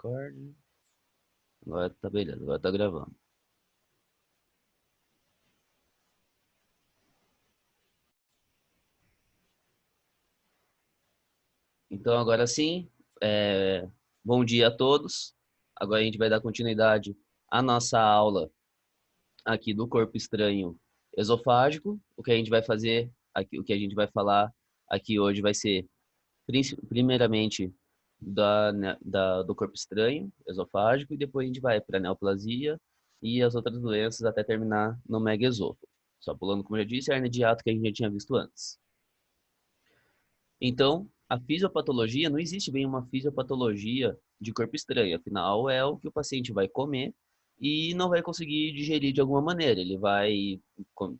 Record. Agora tá beleza, agora tá gravando. Então agora sim, bom dia a todos. Agora a gente vai dar continuidade à nossa aula aqui do corpo estranho esofágico. O que a gente vai fazer aqui, o que a gente vai falar aqui hoje vai ser primeiramente do corpo estranho esofágico e depois a gente vai para a neoplasia e as outras doenças até terminar no megaesôfago. Só pulando, como eu já disse, a hernia de hiato que a gente já tinha visto antes. Então, a fisiopatologia, não existe bem uma fisiopatologia de corpo estranho, afinal é o que o paciente vai comer e não vai conseguir digerir de alguma maneira. Ele vai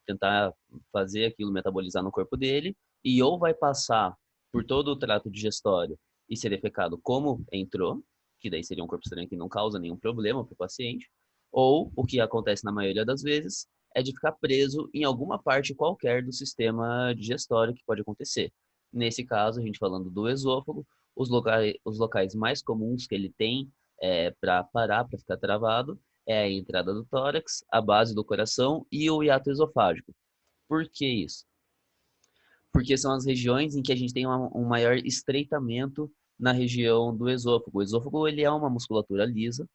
tentar fazer aquilo metabolizar no corpo dele e ou vai passar por todo o trato digestório e ser defecado como entrou, que daí seria um corpo estranho que não causa nenhum problema para o paciente, ou o que acontece na maioria das vezes é de ficar preso em alguma parte qualquer do sistema digestório que pode acontecer. Nesse caso, a gente falando do esôfago, os locais mais comuns que ele tem para parar, para ficar travado, é a entrada do tórax, a base do coração e o hiato esofágico. Por que isso? Porque são as regiões em que a gente tem um maior estreitamento na região do esôfago. O esôfago ele é uma musculatura lisa,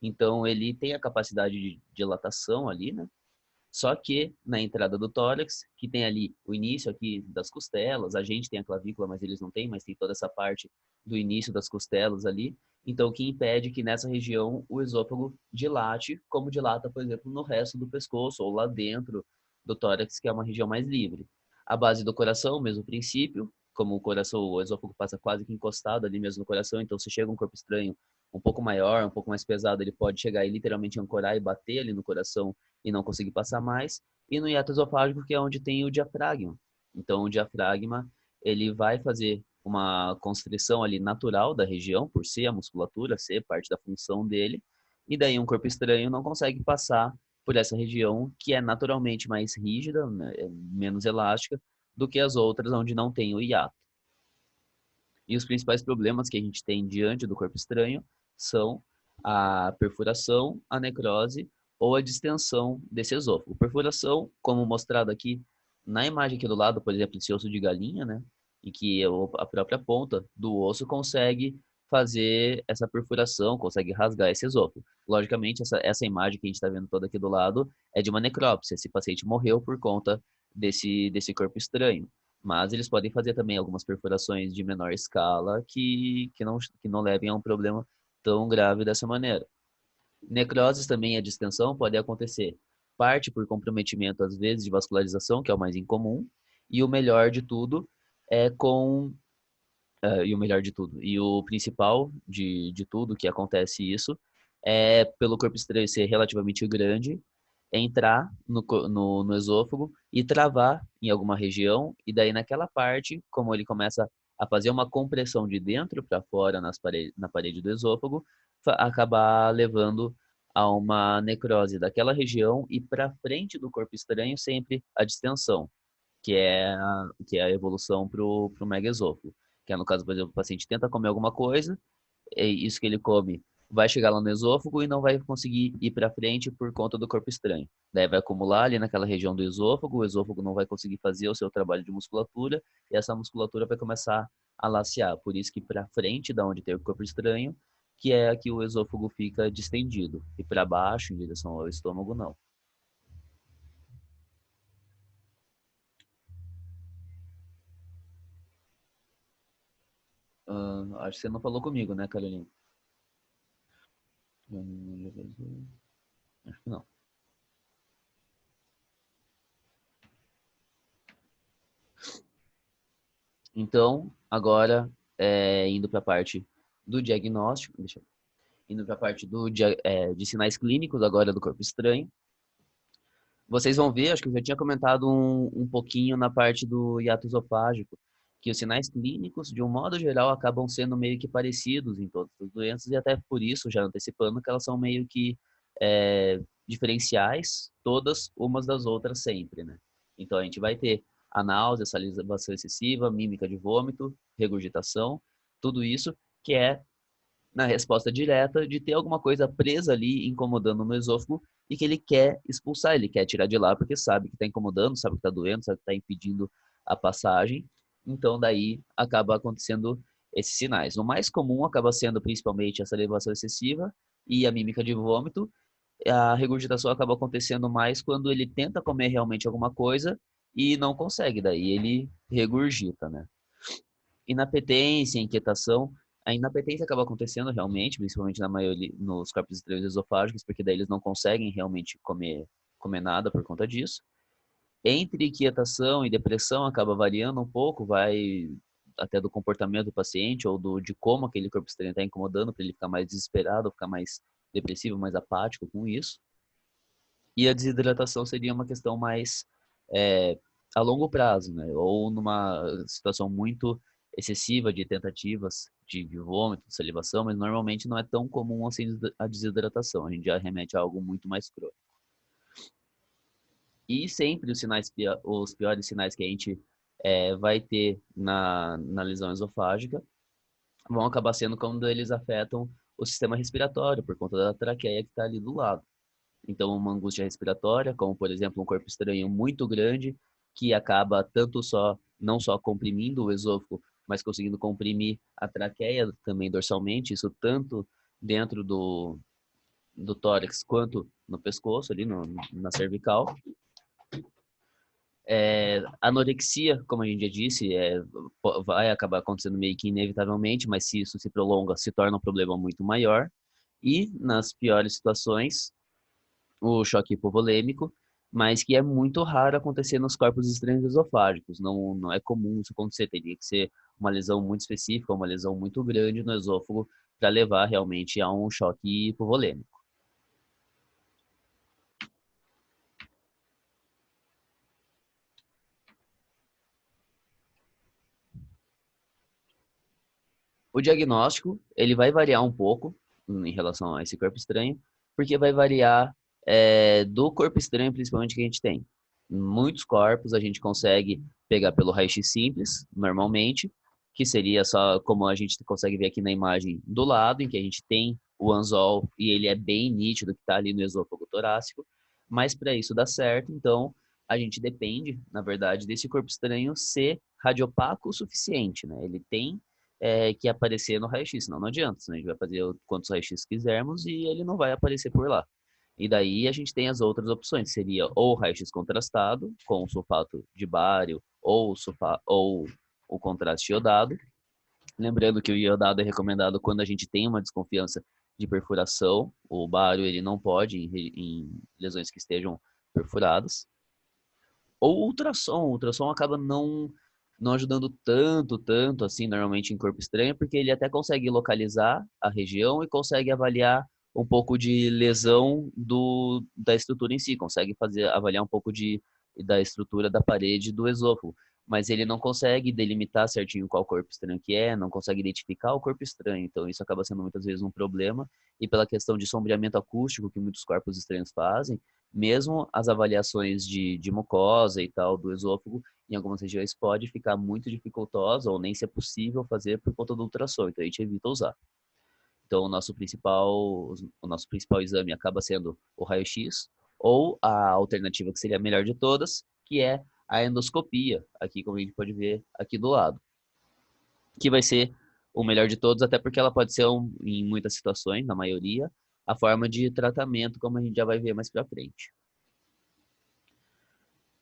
então ele tem a capacidade de dilatação ali, né? Só que na entrada do tórax, que tem ali o início aqui das costelas, a gente tem a clavícula, mas eles não têm, mas tem toda essa parte do início das costelas ali. Então, o que impede que nessa região o esôfago dilate, como dilata, por exemplo, no resto do pescoço ou lá dentro do tórax, que é uma região mais livre. A base do coração, mesmo princípio, como o coração, o esôfago passa quase que encostado ali mesmo no coração, então se chega um corpo estranho um pouco maior, um pouco mais pesado, ele pode chegar e literalmente ancorar e bater ali no coração e não conseguir passar mais, e no hiato esofágico, que é onde tem o diafragma. Então, o diafragma, ele vai fazer uma constrição ali natural da região, por ser a musculatura, ser parte da função dele, e daí um corpo estranho não consegue passar por essa região que é naturalmente mais rígida, né, menos elástica, do que as outras onde não tem o hiato. E os principais problemas que a gente tem diante do corpo estranho são a perfuração, a necrose ou a distensão desse esôfago. Perfuração, como mostrado aqui na imagem aqui do lado, por exemplo, esse osso de galinha, né? Em que a própria ponta do osso consegue fazer essa perfuração, consegue rasgar esse esôfago. Logicamente, essa imagem que a gente está vendo toda aqui do lado é de uma necrópsia. Esse paciente morreu por conta desse corpo estranho. Mas eles podem fazer também algumas perfurações de menor escala que não levem a um problema tão grave dessa maneira. Necroses também, a distensão pode acontecer. Parte por comprometimento, às vezes, de vascularização, que é o mais incomum, e o melhor de tudo é com. E o melhor de tudo. E o principal de tudo que acontece isso é pelo corpo estranho ser relativamente grande, entrar no esôfago e travar em alguma região, e daí naquela parte, como ele começa a fazer uma compressão de dentro para fora na parede do esôfago, acabar levando a uma necrose daquela região e para frente do corpo estranho sempre a distensão, que é a evolução para o megaesôfago. Que é no caso, por exemplo, o paciente tenta comer alguma coisa, e isso que ele come vai chegar lá no esôfago e não vai conseguir ir para frente por conta do corpo estranho. Daí vai acumular ali naquela região do esôfago, o esôfago não vai conseguir fazer o seu trabalho de musculatura e essa musculatura vai começar a lacear. Por isso que para frente, da onde tem o corpo estranho, que é que o esôfago fica distendido e para baixo, em direção ao estômago, não. Acho que você não falou comigo, né, Carolina? Acho que não. Então, agora, indo para a parte do diagnóstico, indo para a parte de sinais clínicos agora do corpo estranho, vocês vão ver, acho que eu já tinha comentado um pouquinho na parte do hiato esofágico, que os sinais clínicos, de um modo geral, acabam sendo meio que parecidos em todas as doenças, e até por isso, já antecipando, que elas são meio que diferenciais, todas umas das outras sempre, né? Então, a gente vai ter a náusea, salivação excessiva, mímica de vômito, regurgitação, tudo isso que é na resposta direta de ter alguma coisa presa ali, incomodando no esôfago, e que ele quer expulsar, ele quer tirar de lá, porque sabe que está incomodando, sabe que está doendo, sabe que está impedindo a passagem. Então, daí acaba acontecendo esses sinais. O mais comum acaba sendo principalmente essa elevação excessiva e a mímica de vômito. A regurgitação acaba acontecendo mais quando ele tenta comer realmente alguma coisa e não consegue, daí ele regurgita, né? Inapetência, inquietação. A inapetência acaba acontecendo realmente, principalmente na maioria nos corpos estranhos esofágicos, porque daí eles não conseguem realmente comer nada por conta disso. Entre inquietação e depressão acaba variando um pouco, vai até do comportamento do paciente ou de como aquele corpo estranho está incomodando para ele ficar mais desesperado, ficar mais depressivo, mais apático com isso. E a desidratação seria uma questão mais é, a longo prazo, né? Ou numa situação muito excessiva de tentativas de vômito, de salivação, mas normalmente não é tão comum assim a desidratação. A gente já remete a algo muito mais crônico. E sempre os piores sinais que a gente vai ter na lesão esofágica vão acabar sendo quando eles afetam o sistema respiratório, por conta da traqueia que está ali do lado. Então, uma angústia respiratória, como por exemplo um corpo estranho muito grande, que acaba tanto não só comprimindo o esôfago, mas conseguindo comprimir a traqueia também dorsalmente, isso tanto dentro do tórax quanto no pescoço, ali na cervical. Anorexia, como a gente já disse, vai acabar acontecendo meio que inevitavelmente, mas se isso se prolonga, se torna um problema muito maior. E, nas piores situações, o choque hipovolêmico, mas que é muito raro acontecer nos corpos estranhos esofágicos. Não é comum isso acontecer. Teria que ser uma lesão muito específica, uma lesão muito grande no esôfago para levar realmente a um choque hipovolêmico. O diagnóstico, ele vai variar um pouco em relação a esse corpo estranho, porque vai variar do corpo estranho, principalmente, que a gente tem. Muitos corpos a gente consegue pegar pelo raio-x simples, normalmente, que seria só como a gente consegue ver aqui na imagem do lado, em que a gente tem o anzol e ele é bem nítido que está ali no esôfago torácico. Mas para isso dar certo, então, a gente depende, na verdade, desse corpo estranho ser radiopaco o suficiente, né? Ele tem que aparecer no raio-x, senão não adianta, senão a gente vai fazer quantos raio-x quisermos e ele não vai aparecer por lá. E daí a gente tem as outras opções, seria ou raio-x contrastado, com sulfato de bário, ou o contraste iodado. Lembrando que o iodado é recomendado quando a gente tem uma desconfiança de perfuração. O bário ele não pode em lesões que estejam perfuradas. Ou ultrassom. O ultrassom acaba não ajudando tanto assim, normalmente em corpo estranho, porque ele até consegue localizar a região e consegue avaliar um pouco de lesão da estrutura em si, consegue avaliar um pouco da estrutura da parede do esôfago, mas ele não consegue delimitar certinho qual corpo estranho que é, não consegue identificar o corpo estranho, então isso acaba sendo muitas vezes um problema, e pela questão de sombreamento acústico que muitos corpos estranhos fazem, mesmo as avaliações de mucosa e tal do esôfago, em algumas regiões pode ficar muito dificultosa ou nem ser possível fazer por conta do ultrassom, então a gente evita usar. Então o nosso principal exame acaba sendo o raio-x ou a alternativa que seria a melhor de todas, que é a endoscopia, aqui como a gente pode ver aqui do lado, que vai ser o melhor de todos, até porque ela pode ser em muitas situações, na maioria, a forma de tratamento, como a gente já vai ver mais para frente.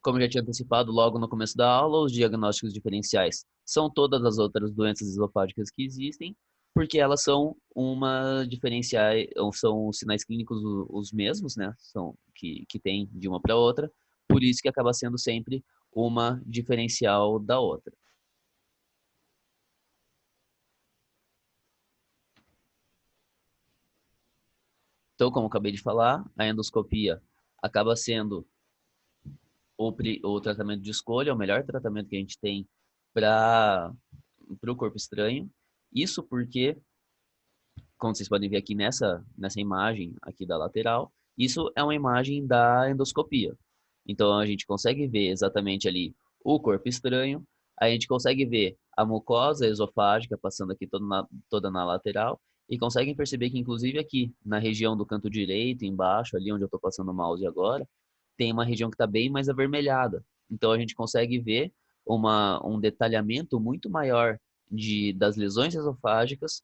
Como eu já tinha antecipado logo no começo da aula, os diagnósticos diferenciais são todas as outras doenças esofágicas que existem, porque elas são uma diferenciais, ou são sinais clínicos os mesmos, né? São que tem de uma para outra, por isso que acaba sendo sempre uma diferencial da outra. Então, como eu acabei de falar, a endoscopia acaba sendo o tratamento de escolha, o melhor tratamento que a gente tem para o corpo estranho. Isso porque, como vocês podem ver aqui nessa imagem aqui da lateral, isso é uma imagem da endoscopia. Então a gente consegue ver exatamente ali o corpo estranho, a gente consegue ver a mucosa esofágica passando aqui toda na lateral, e conseguem perceber que, inclusive aqui, na região do canto direito, embaixo, ali onde eu estou passando o mouse agora, tem uma região que está bem mais avermelhada. Então, a gente consegue ver um detalhamento muito maior das lesões esofágicas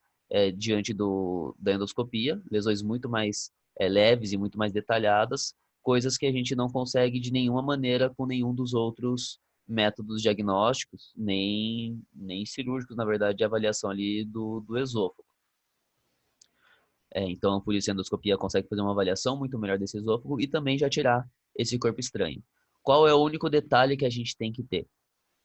diante da endoscopia, lesões muito mais leves e muito mais detalhadas, coisas que a gente não consegue de nenhuma maneira com nenhum dos outros métodos diagnósticos, nem cirúrgicos, na verdade, de avaliação ali do esôfago. Então, por isso, a endoscopia consegue fazer uma avaliação muito melhor desse esôfago e também já tirar esse corpo estranho. Qual é o único detalhe que a gente tem que ter?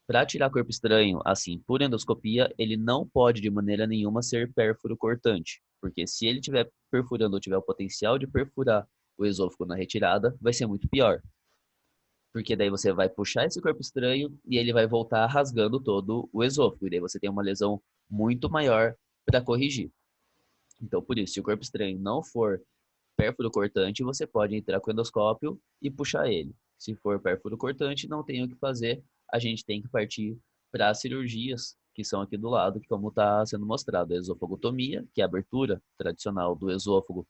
Para tirar corpo estranho, assim, por endoscopia, ele não pode de maneira nenhuma ser pérfuro cortante, porque se ele estiver perfurando ou tiver o potencial de perfurar o esôfago na retirada, vai ser muito pior. Porque daí você vai puxar esse corpo estranho e ele vai voltar rasgando todo o esôfago, e daí você tem uma lesão muito maior para corrigir. Então, por isso, se o corpo estranho não for pérfuro cortante, você pode entrar com o endoscópio e puxar ele. Se for pérfuro cortante, não tem o que fazer, a gente tem que partir para as cirurgias que são aqui do lado, que como está sendo mostrado, a esofagotomia, que é a abertura tradicional do esôfago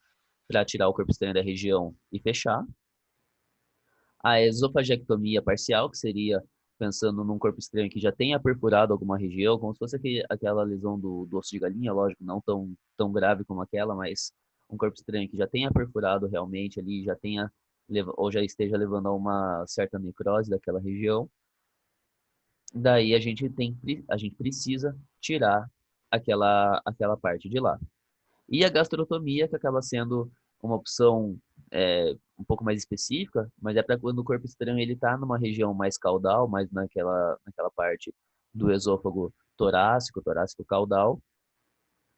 para tirar o corpo estranho da região e fechar. A esofagectomia parcial, que seria pensando num corpo estranho que já tenha perfurado alguma região, como se fosse aquela lesão do osso de galinha, lógico, não tão grave como aquela, mas um corpo estranho que já tenha perfurado realmente ali, já tenha ou já esteja levando a uma certa necrose daquela região, daí a gente precisa tirar aquela parte de lá. E a gastrotomia, que acaba sendo uma opção um pouco mais específica, mas é para quando o corpo estranho ele está numa região mais caudal, mais naquela parte do esôfago torácico caudal,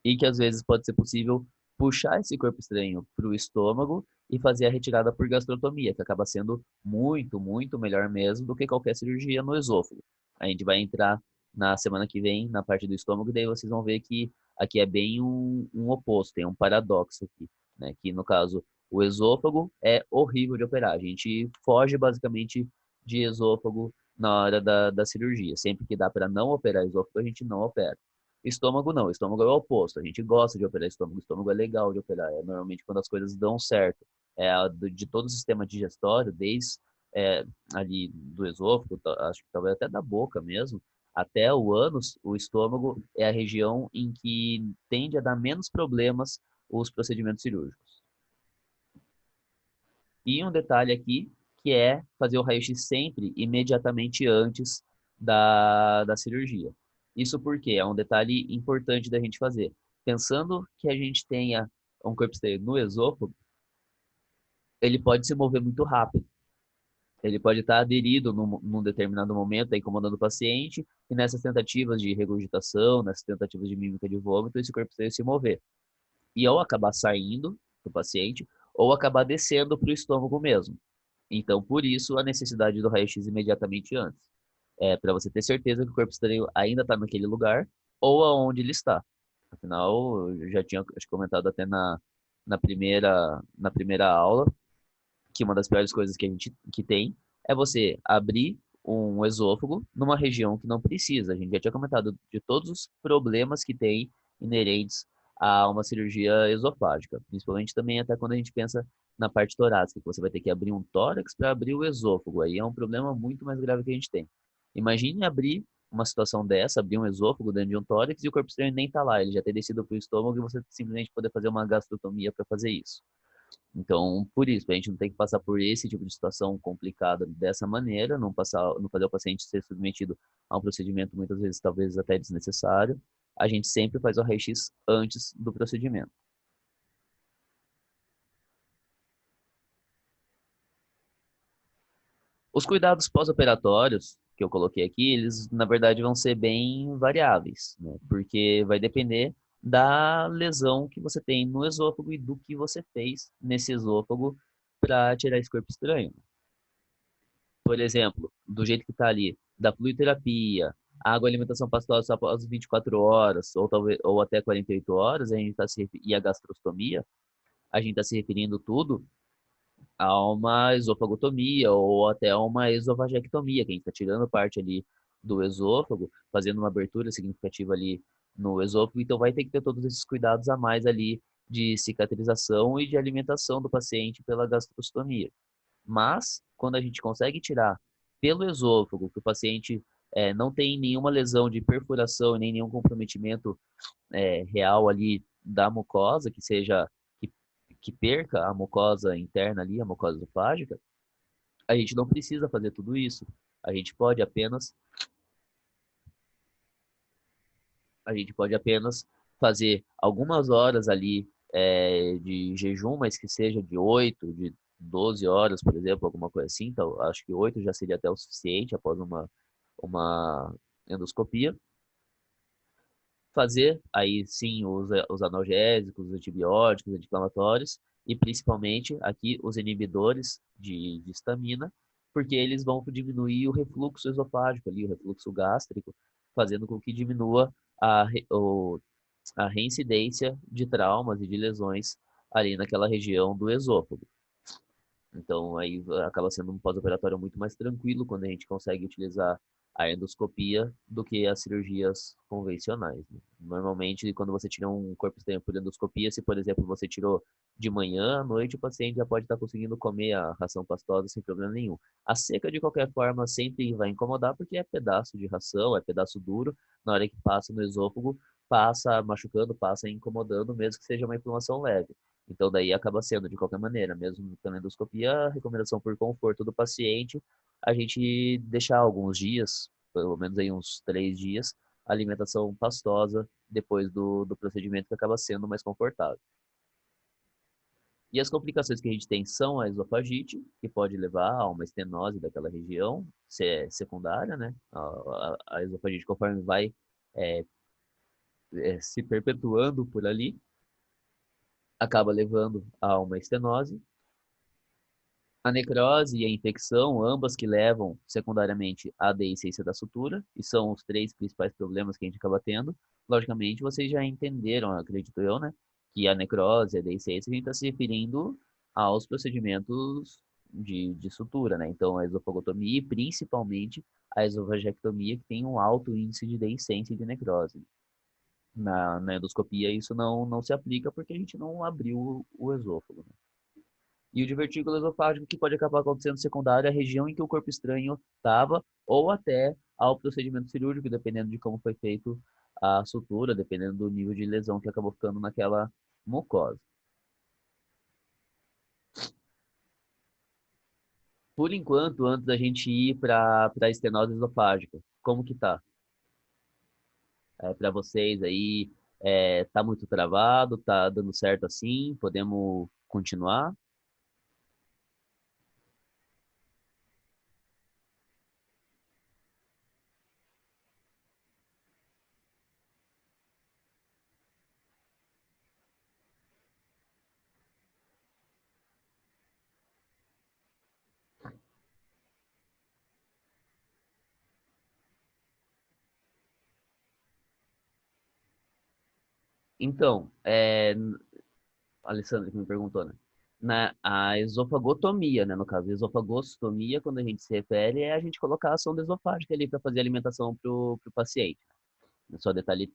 e que às vezes pode ser possível puxar esse corpo estranho para o estômago e fazer a retirada por gastrotomia, que acaba sendo muito melhor mesmo do que qualquer cirurgia no esôfago. A gente vai entrar na semana que vem na parte do estômago, e daí vocês vão ver que aqui é bem um oposto, tem um paradoxo aqui, né? Que no caso, o esôfago é horrível de operar. A gente foge basicamente de esôfago na hora da cirurgia. Sempre que dá para não operar esôfago, a gente não opera. Estômago não, estômago é o oposto. A gente gosta de operar estômago é legal de operar. É normalmente quando as coisas dão certo. De todo o sistema digestório, desde ali do esôfago, acho que talvez até da boca mesmo, até o ânus, o estômago é a região em que tende a dar menos problemas os procedimentos cirúrgicos. E um detalhe aqui, que é fazer o raio-x sempre imediatamente antes da cirurgia. Isso porque é um detalhe importante da gente fazer. Pensando que a gente tenha um corpo externo no esôfago, ele pode se mover muito rápido. Ele pode estar aderido num determinado momento, incomodando o paciente, e nessas tentativas de regurgitação, nessas tentativas de mímica de vômito, esse corpo externo se mover. E ou acabar saindo do paciente, ou acabar descendo para o estômago mesmo. Então, por isso, a necessidade do raio-x imediatamente antes. Para você ter certeza que o corpo estranho ainda está naquele lugar ou aonde ele está. Afinal, eu já tinha acho, comentado até na primeira aula que uma das piores coisas que a gente que tem é você abrir um esôfago numa região que não precisa. A gente já tinha comentado de todos os problemas que tem inerentes a uma cirurgia esofágica, principalmente também até quando a gente pensa na parte torácica, que você vai ter que abrir um tórax para abrir o esôfago. Aí é um problema muito mais grave que a gente tem. Imagine abrir uma situação dessa, abrir um esôfago dentro de um tórax e o corpo estranho nem está lá, ele já ter descido para o estômago e você simplesmente poder fazer uma gastrotomia para fazer isso. Então, por isso, a gente não tem que passar por esse tipo de situação complicada dessa maneira, não fazer o paciente ser submetido a um procedimento muitas vezes talvez até desnecessário. A gente sempre faz o raio-x antes do procedimento. Os cuidados pós-operatórios que eu coloquei aqui, eles na verdade vão ser bem variáveis, né? Porque vai depender da lesão que você tem no esôfago e do que você fez nesse esôfago para tirar esse corpo estranho. Por exemplo, do jeito que está ali, da fluidoterapia, água e alimentação pastosa só após 24 horas, ou talvez ou até 48 horas, e a gastrostomia, a gente está se referindo tudo a uma esofagotomia ou até a uma esofagectomia, que a gente está tirando parte ali do esôfago, fazendo uma abertura significativa ali no esôfago, então vai ter que ter todos esses cuidados a mais ali de cicatrização e de alimentação do paciente pela gastrostomia. Mas, quando a gente consegue tirar pelo esôfago, que o paciente não tem nenhuma lesão de perfuração e nem nenhum comprometimento real ali da mucosa, que seja que, que perca a mucosa interna ali, a mucosa esofágica, a gente não precisa fazer tudo isso. A gente pode apenas a gente pode apenas fazer algumas horas ali de jejum, mas que seja de 8, de 12 horas, por exemplo, alguma coisa assim. Então, acho que 8 já seria até o suficiente após uma endoscopia. Fazer aí sim os analgésicos, os antibióticos, anti-inflamatórios e principalmente aqui os inibidores de histamina, porque eles vão diminuir o refluxo esofágico ali, o refluxo gástrico, fazendo com que diminua a reincidência de traumas e de lesões ali naquela região do esôfago. Então, aí acaba sendo um pós-operatório muito mais tranquilo quando a gente consegue utilizar a endoscopia do que as cirurgias convencionais, né? Normalmente, quando você tira um corpo externo por endoscopia, se, por exemplo, você tirou de manhã à noite, o paciente já pode estar conseguindo comer a ração pastosa sem problema nenhum. A seca, de qualquer forma, sempre vai incomodar porque é pedaço de ração, é pedaço duro, na hora que passa no esôfago, passa machucando, passa incomodando, mesmo que seja uma inflamação leve. Então, daí acaba sendo, de qualquer maneira, mesmo pela endoscopia, a recomendação por conforto do paciente, a gente deixar alguns dias, pelo menos aí uns 3 dias, a alimentação pastosa depois do procedimento que acaba sendo mais confortável. E as complicações que a gente tem são a esofagite, que pode levar a uma estenose daquela região, se é secundária, né? A esofagite, conforme vai é, se perpetuando por ali, acaba levando a uma estenose. A necrose e a infecção, ambas que levam secundariamente à deiscência da sutura, e são os três principais problemas que a gente acaba tendo. Logicamente, vocês já entenderam, acredito eu, né, que a necrose e a deiscência a gente está se referindo aos procedimentos de sutura, né? Então, a esofagotomia e principalmente a esofagectomia, que tem um alto índice de deiscência e de necrose. Na endoscopia, isso não se aplica porque a gente não abriu o esôfago, né? E o divertículo esofágico que pode acabar acontecendo secundário é a região em que o corpo estranho estava, ou até ao procedimento cirúrgico, dependendo de como foi feito a sutura, dependendo do nível de lesão que acabou ficando naquela mucosa. Por enquanto, antes da gente ir para a estenose esofágica, como que tá? Para vocês aí, tá muito travado, tá dando certo assim? Podemos continuar? Então, Alessandra que me perguntou, né? A esofagotomia, né? No caso, esofagostomia, quando a gente se refere, é a gente colocar a sonda esofágica ali para fazer alimentação pro paciente. É só detalhe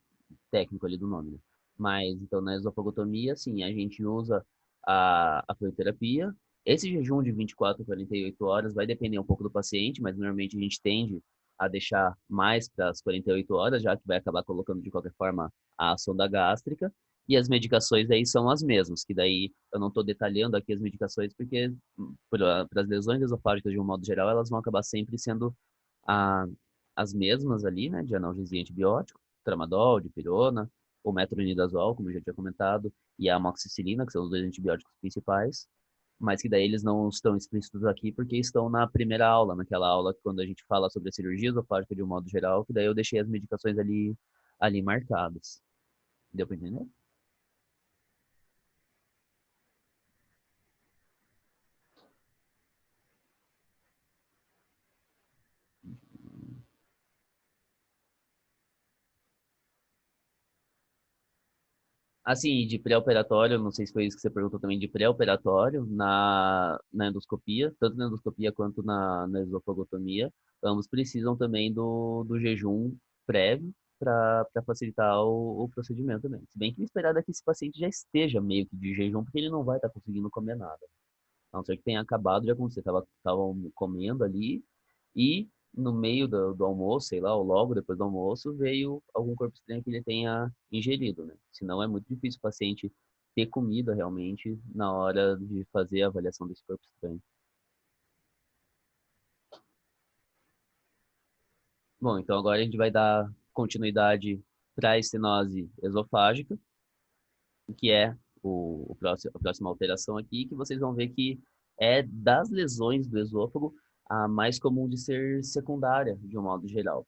técnico ali do nome, né? Mas, então, na esofagotomia, sim, a gente usa a fluidoterapia. Esse jejum de 24 a 48 horas vai depender um pouco do paciente, mas normalmente a gente tende a deixar mais para as 48 horas, já que vai acabar colocando de qualquer forma a sonda gástrica. E as medicações aí são as mesmas, que daí eu não estou detalhando aqui as medicações, porque para as lesões esofágicas de um modo geral, elas vão acabar sempre sendo a, as mesmas ali, né, de analgesia antibiótico, tramadol, dipirona, o metronidazol, como eu já tinha comentado, e a amoxicilina, que são os dois antibióticos principais, mas que daí eles não estão explícitos aqui porque estão na primeira aula, naquela aula que quando a gente fala sobre a cirurgia esofágica de um modo geral, que daí eu deixei as medicações ali marcadas. Deu para entender? Assim, de pré-operatório, não sei se foi isso que você perguntou também, de pré-operatório, na endoscopia, tanto na endoscopia quanto na esofagotomia, ambos precisam também do jejum prévio, para facilitar o procedimento também. Se bem que o esperado é que esse paciente já esteja meio que de jejum, porque ele não vai estar conseguindo comer nada. A não ser que tenha acabado de acontecer, estavam comendo ali e no meio do almoço, sei lá, ou logo depois do almoço, veio algum corpo estranho que ele tenha ingerido, né? Senão é muito difícil o paciente ter comida realmente na hora de fazer a avaliação desse corpo estranho. Bom, então agora a gente vai dar continuidade para a estenose esofágica, que é a próxima alteração aqui, que vocês vão ver que é das lesões do esôfago a mais comum de ser secundária, de um modo geral.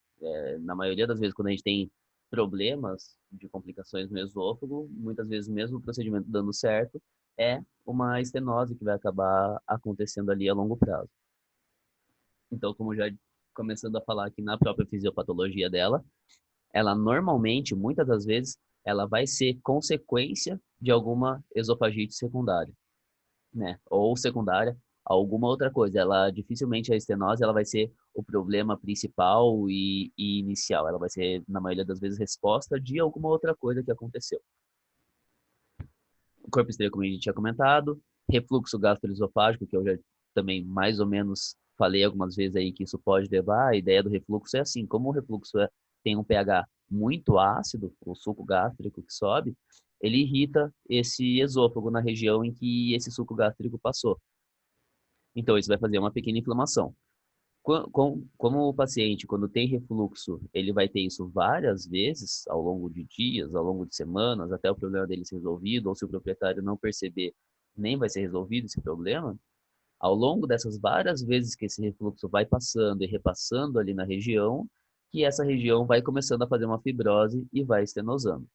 Na maioria das vezes, quando a gente tem problemas de complicações no esôfago, muitas vezes mesmo o procedimento dando certo, é uma estenose que vai acabar acontecendo ali a longo prazo. Então, como já começando a falar aqui na própria fisiopatologia dela, ela normalmente, muitas das vezes, ela vai ser consequência de alguma esofagite secundária, né? Ou secundária a alguma outra coisa. Ela dificilmente a estenose, ela vai ser o problema principal e inicial. Ela vai ser, na maioria das vezes, resposta de alguma outra coisa que aconteceu. O corpo estreito, como a gente tinha comentado, refluxo gastroesofágico, que eu já também mais ou menos falei algumas vezes aí que isso pode levar. A ideia do refluxo é assim, como o refluxo tem um pH muito ácido, o suco gástrico que sobe, ele irrita esse esôfago na região em que esse suco gástrico passou. Então, isso vai fazer uma pequena inflamação. Como o paciente, quando tem refluxo, ele vai ter isso várias vezes ao longo de dias, ao longo de semanas, até o problema dele ser resolvido, ou se o proprietário não perceber, nem vai ser resolvido esse problema. Ao longo dessas várias vezes que esse refluxo vai passando e repassando ali na região, que essa região vai começando a fazer uma fibrose e vai estenosando.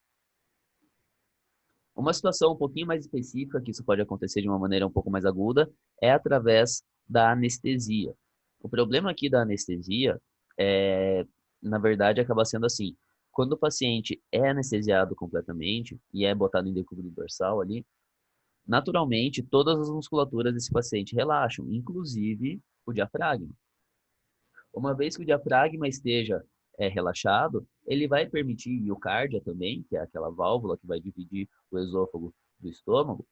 Uma situação um pouquinho mais específica, que isso pode acontecer de uma maneira um pouco mais aguda, é através da anestesia. O problema aqui da anestesia é, na verdade, acaba sendo assim: quando o paciente é anestesiado completamente e é botado em decúbito dorsal ali, naturalmente todas as musculaturas desse paciente relaxam, inclusive o diafragma. Uma vez que o diafragma esteja relaxado, ele vai permitir, e o cárdia também, que é aquela válvula que vai dividir o esôfago do estômago,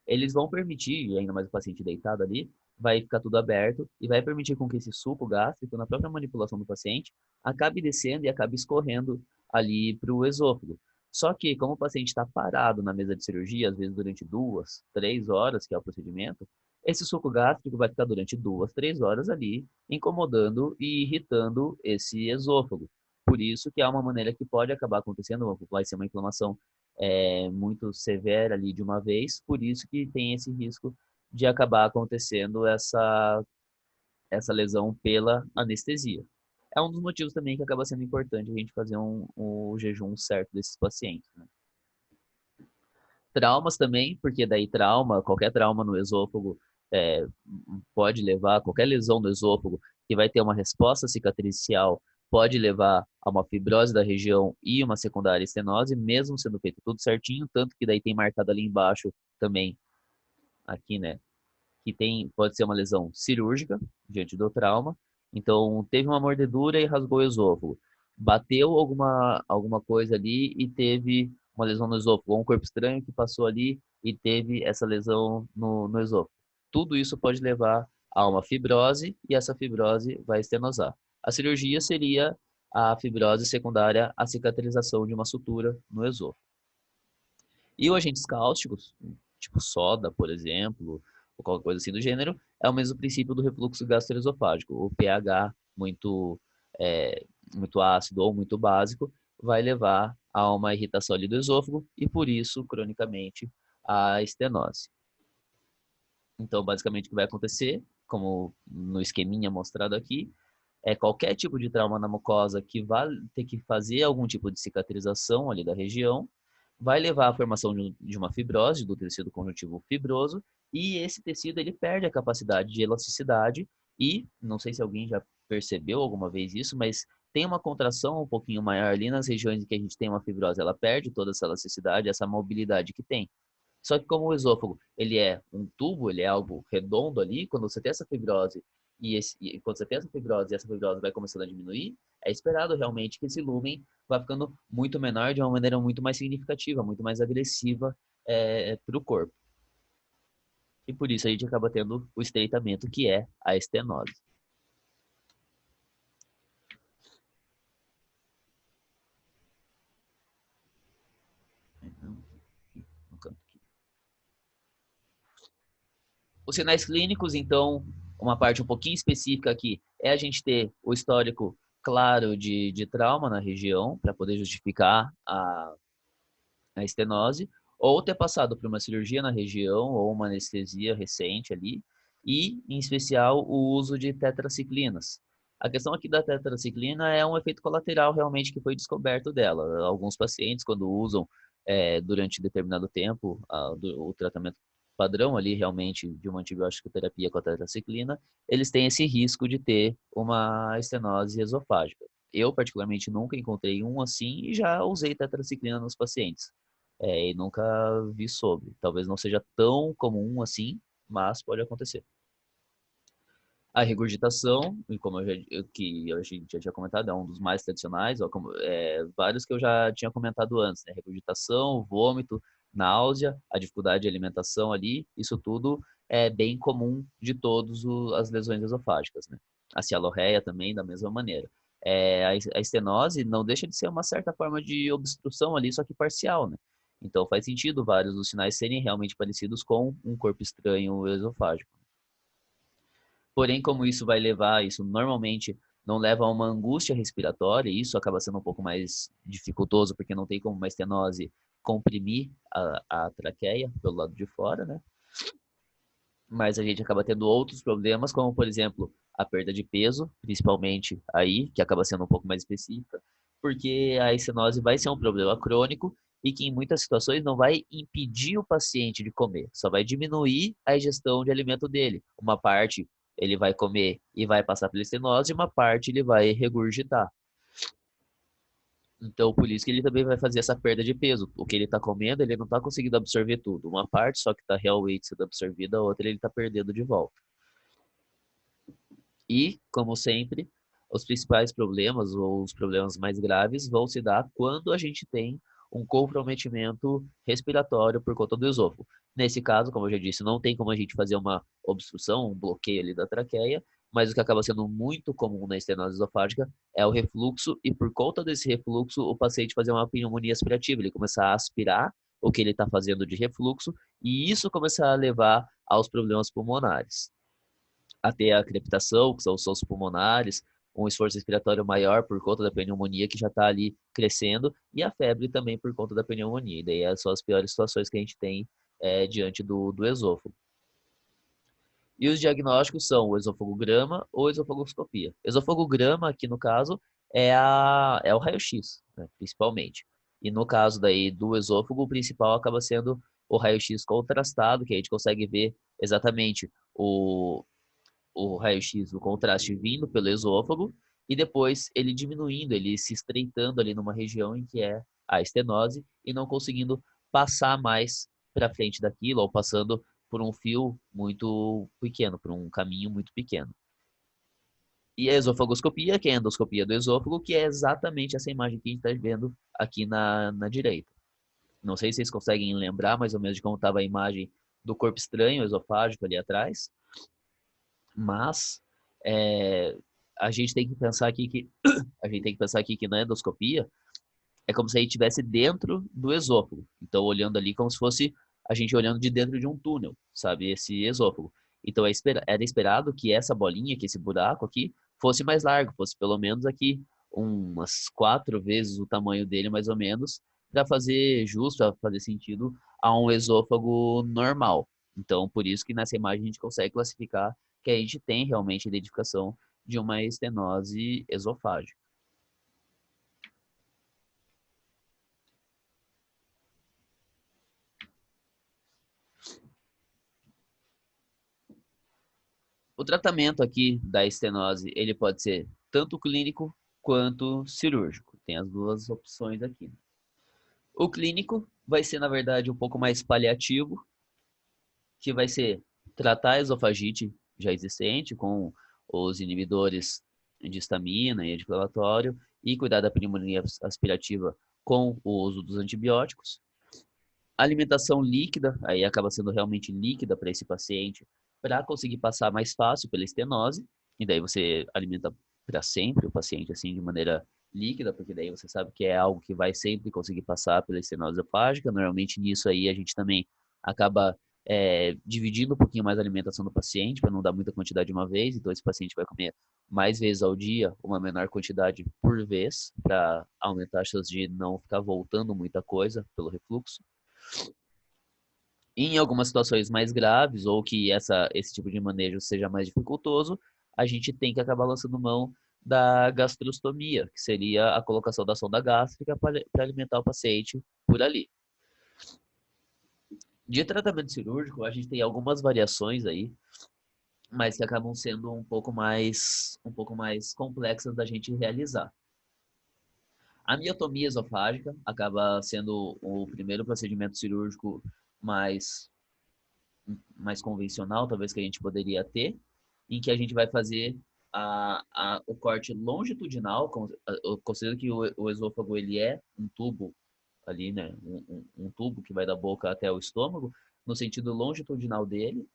eles vão permitir, e ainda mais o paciente deitado ali, vai ficar tudo aberto e vai permitir com que esse suco gástrico, na própria manipulação do paciente, acabe descendo e acabe escorrendo ali para o esôfago. Só que, como o paciente está parado na mesa de cirurgia, às vezes durante 2, 3 horas, que é o procedimento, esse suco gástrico vai ficar durante 2, 3 horas ali, incomodando e irritando esse esôfago. Por isso que há uma maneira que pode acabar acontecendo, vai ser uma inflamação muito severa ali de uma vez, por isso que tem esse risco de acabar acontecendo essa lesão pela anestesia. É um dos motivos também que acaba sendo importante a gente fazer um jejum certo desses pacientes, né? Traumas também, porque daí qualquer trauma no esôfago é, pode levar, qualquer lesão no esôfago que vai ter uma resposta cicatricial pode levar a uma fibrose da região e uma secundária estenose, mesmo sendo feito tudo certinho, tanto que daí tem marcado ali embaixo também, aqui, né, que pode ser uma lesão cirúrgica diante do trauma. Então, teve uma mordedura e rasgou o esôfago. Bateu alguma coisa ali e teve uma lesão no esôfago, ou um corpo estranho que passou ali e teve essa lesão no esôfago. Tudo isso pode levar a uma fibrose e essa fibrose vai estenosar. A cirurgia seria a fibrose secundária à cicatrização de uma sutura no esôfago. E os agentes cáusticos, tipo soda, por exemplo, ou qualquer coisa assim do gênero, é o mesmo princípio do refluxo gastroesofágico. O pH é, muito ácido ou muito básico vai levar a uma irritação ali do esôfago e, por isso, cronicamente, a estenose. Então, basicamente, o que vai acontecer, como no esqueminha mostrado aqui, é qualquer tipo de trauma na mucosa que vai ter que fazer algum tipo de cicatrização ali da região, vai levar à formação de uma fibrose do tecido conjuntivo fibroso, e esse tecido ele perde a capacidade de elasticidade e, não sei se alguém já percebeu alguma vez isso, mas tem uma contração um pouquinho maior ali nas regiões em que a gente tem uma fibrose, ela perde toda essa elasticidade, essa mobilidade que tem. Só que como o esôfago, ele é um tubo, ele é algo redondo ali, quando você tem essa fibrose e quando você tem essa fibrose e essa fibrose vai começando a diminuir, é esperado realmente que esse lumen vai ficando muito menor de uma maneira muito mais significativa, muito mais agressiva para o corpo. E por isso a gente acaba tendo o estreitamento, que é a estenose. Os sinais clínicos, então, uma parte um pouquinho específica aqui, é a gente ter o histórico claro de trauma na região, para poder justificar a estenose, ou ter passado por uma cirurgia na região, ou uma anestesia recente ali, e, em especial, o uso de tetraciclinas. A questão aqui da tetraciclina é um efeito colateral realmente que foi descoberto dela. Alguns pacientes, quando usam durante determinado tempo o tratamento padrão ali realmente de uma antibiótico terapia com a tetraciclina, eles têm esse risco de ter uma estenose esofágica. Eu, particularmente, nunca encontrei um assim e já usei tetraciclina nos pacientes. E nunca vi sobre. Talvez não seja tão comum assim, mas pode acontecer. A regurgitação, e como a gente já tinha comentado, é um dos mais tradicionais, ó, vários que eu já tinha comentado antes, né? Regurgitação, vômito, náusea, a dificuldade de alimentação ali, isso tudo é bem comum de todas as lesões esofágicas, né? A cialorreia também, da mesma maneira. A estenose não deixa de ser uma certa forma de obstrução ali, só que parcial, né? Então faz sentido vários dos sinais serem realmente parecidos com um corpo estranho esofágico. Porém, como isso vai levar, isso normalmente não leva a uma angústia respiratória, e isso acaba sendo um pouco mais dificultoso, porque não tem como uma estenose comprimir a traqueia pelo lado de fora, né? Mas a gente acaba tendo outros problemas, como, por exemplo, a perda de peso, principalmente aí, que acaba sendo um pouco mais específica, porque a estenose vai ser um problema crônico e que em muitas situações não vai impedir o paciente de comer, só vai diminuir a ingestão de alimento dele. Uma parte ele vai comer e vai passar pela estenose, e uma parte ele vai regurgitar. Então, por isso que ele também vai fazer essa perda de peso. O que ele está comendo, ele não está conseguindo absorver tudo. Uma parte só que está realmente sendo absorvida, a outra ele está perdendo de volta. E, como sempre, os principais problemas ou os problemas mais graves vão se dar quando a gente tem um comprometimento respiratório por conta do esôfago. Nesse caso, como eu já disse, não tem como a gente fazer uma obstrução, um bloqueio ali da traqueia, mas o que acaba sendo muito comum na estenose esofágica é o refluxo, e por conta desse refluxo, o paciente fazer uma pneumonia aspirativa, ele começar a aspirar o que ele está fazendo de refluxo, e isso começar a levar aos problemas pulmonares, até a crepitação, que são os sons pulmonares, um esforço respiratório maior por conta da pneumonia que já está ali crescendo, e a febre também por conta da pneumonia. E daí são as piores situações que a gente tem diante do esôfago. E os diagnósticos são o esofagograma ou esofagoscopia. Esofagograma, aqui no caso, é o raio-x, né, principalmente. E no caso daí do esôfago, o principal acaba sendo o raio-x contrastado, que a gente consegue ver exatamente o raio-x, o contraste vindo pelo esôfago, e depois ele diminuindo, ele se estreitando ali numa região em que é a estenose e não conseguindo passar mais para frente daquilo, ou passando por um fio muito pequeno, por um caminho muito pequeno. E a esofagoscopia, que é a endoscopia do esôfago, que é exatamente essa imagem que a gente está vendo aqui na direita. Não sei se vocês conseguem lembrar mais ou menos de como estava a imagem do corpo estranho esofágico ali atrás, mas é, a gente tem que pensar aqui que a gente tem que pensar aqui que na endoscopia é como se a gente estivesse dentro do esôfago. Então, olhando ali como se fosse a gente olhando de dentro de um túnel, sabe? Esse esôfago. Então, era esperado que essa bolinha, que esse buraco aqui, fosse mais largo, fosse pelo menos aqui umas 4 vezes o tamanho dele, mais ou menos, para fazer justo, para fazer sentido a um esôfago normal. Então, por isso que nessa imagem a gente consegue classificar que a gente tem realmente identificação de uma estenose esofágica. O tratamento aqui da estenose, ele pode ser tanto clínico quanto cirúrgico. Tem as duas opções aqui. O clínico vai ser, na verdade, um pouco mais paliativo, que vai ser tratar a esofagite já existente com os inibidores de histamina e anti-inflamatório e cuidar da pneumonia aspirativa com o uso dos antibióticos. Alimentação líquida, aí acaba sendo realmente líquida para esse paciente, para conseguir passar mais fácil pela estenose, e daí você alimenta para sempre o paciente assim de maneira líquida, porque daí você sabe que é algo que vai sempre conseguir passar pela estenose esofágica. Normalmente nisso aí a gente também acaba dividindo um pouquinho mais a alimentação do paciente, para não dar muita quantidade de uma vez, então esse paciente vai comer mais vezes ao dia, uma menor quantidade por vez, para aumentar as chances de não ficar voltando muita coisa pelo refluxo. Em algumas situações mais graves ou que esse tipo de manejo seja mais dificultoso, a gente tem que acabar lançando mão da gastrostomia, que seria a colocação da sonda gástrica para alimentar o paciente por ali. De tratamento cirúrgico, a gente tem algumas variações aí, mas que acabam sendo um pouco mais complexas da gente realizar. A miotomia esofágica acaba sendo o primeiro procedimento cirúrgico mais convencional, talvez, que a gente poderia ter, em que a gente vai fazer o corte longitudinal. Eu considero que o esôfago ele é um tubo ali, né? Um tubo que vai da boca até o estômago, no sentido longitudinal dele,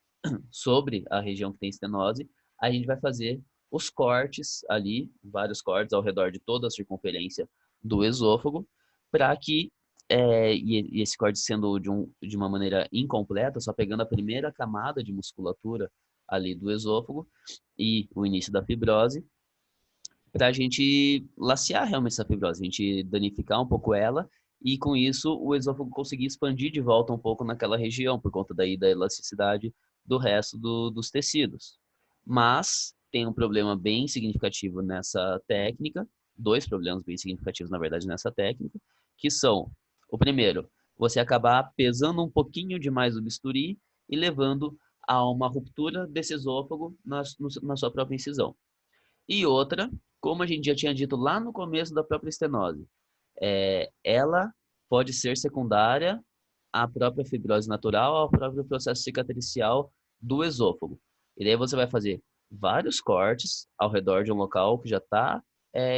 sobre a região que tem estenose, a gente vai fazer os cortes ali, vários cortes ao redor de toda a circunferência do esôfago, para que, e esse corte sendo de uma maneira incompleta, só pegando a primeira camada de musculatura ali do esôfago e o início da fibrose, para a gente lacear realmente essa fibrose, a gente danificar um pouco ela e com isso o esôfago conseguir expandir de volta um pouco naquela região, por conta daí da elasticidade do resto dos tecidos. Mas tem um problema bem significativo nessa técnica, dois problemas bem significativos, na verdade, nessa técnica, que são, o primeiro, você acabar pesando um pouquinho demais o bisturi e levando a uma ruptura desse esôfago na sua própria incisão. E outra, como a gente já tinha dito lá no começo da própria estenose, ela pode ser secundária à própria fibrose natural, ao próprio processo cicatricial do esôfago. E daí você vai fazer vários cortes ao redor de um local que já está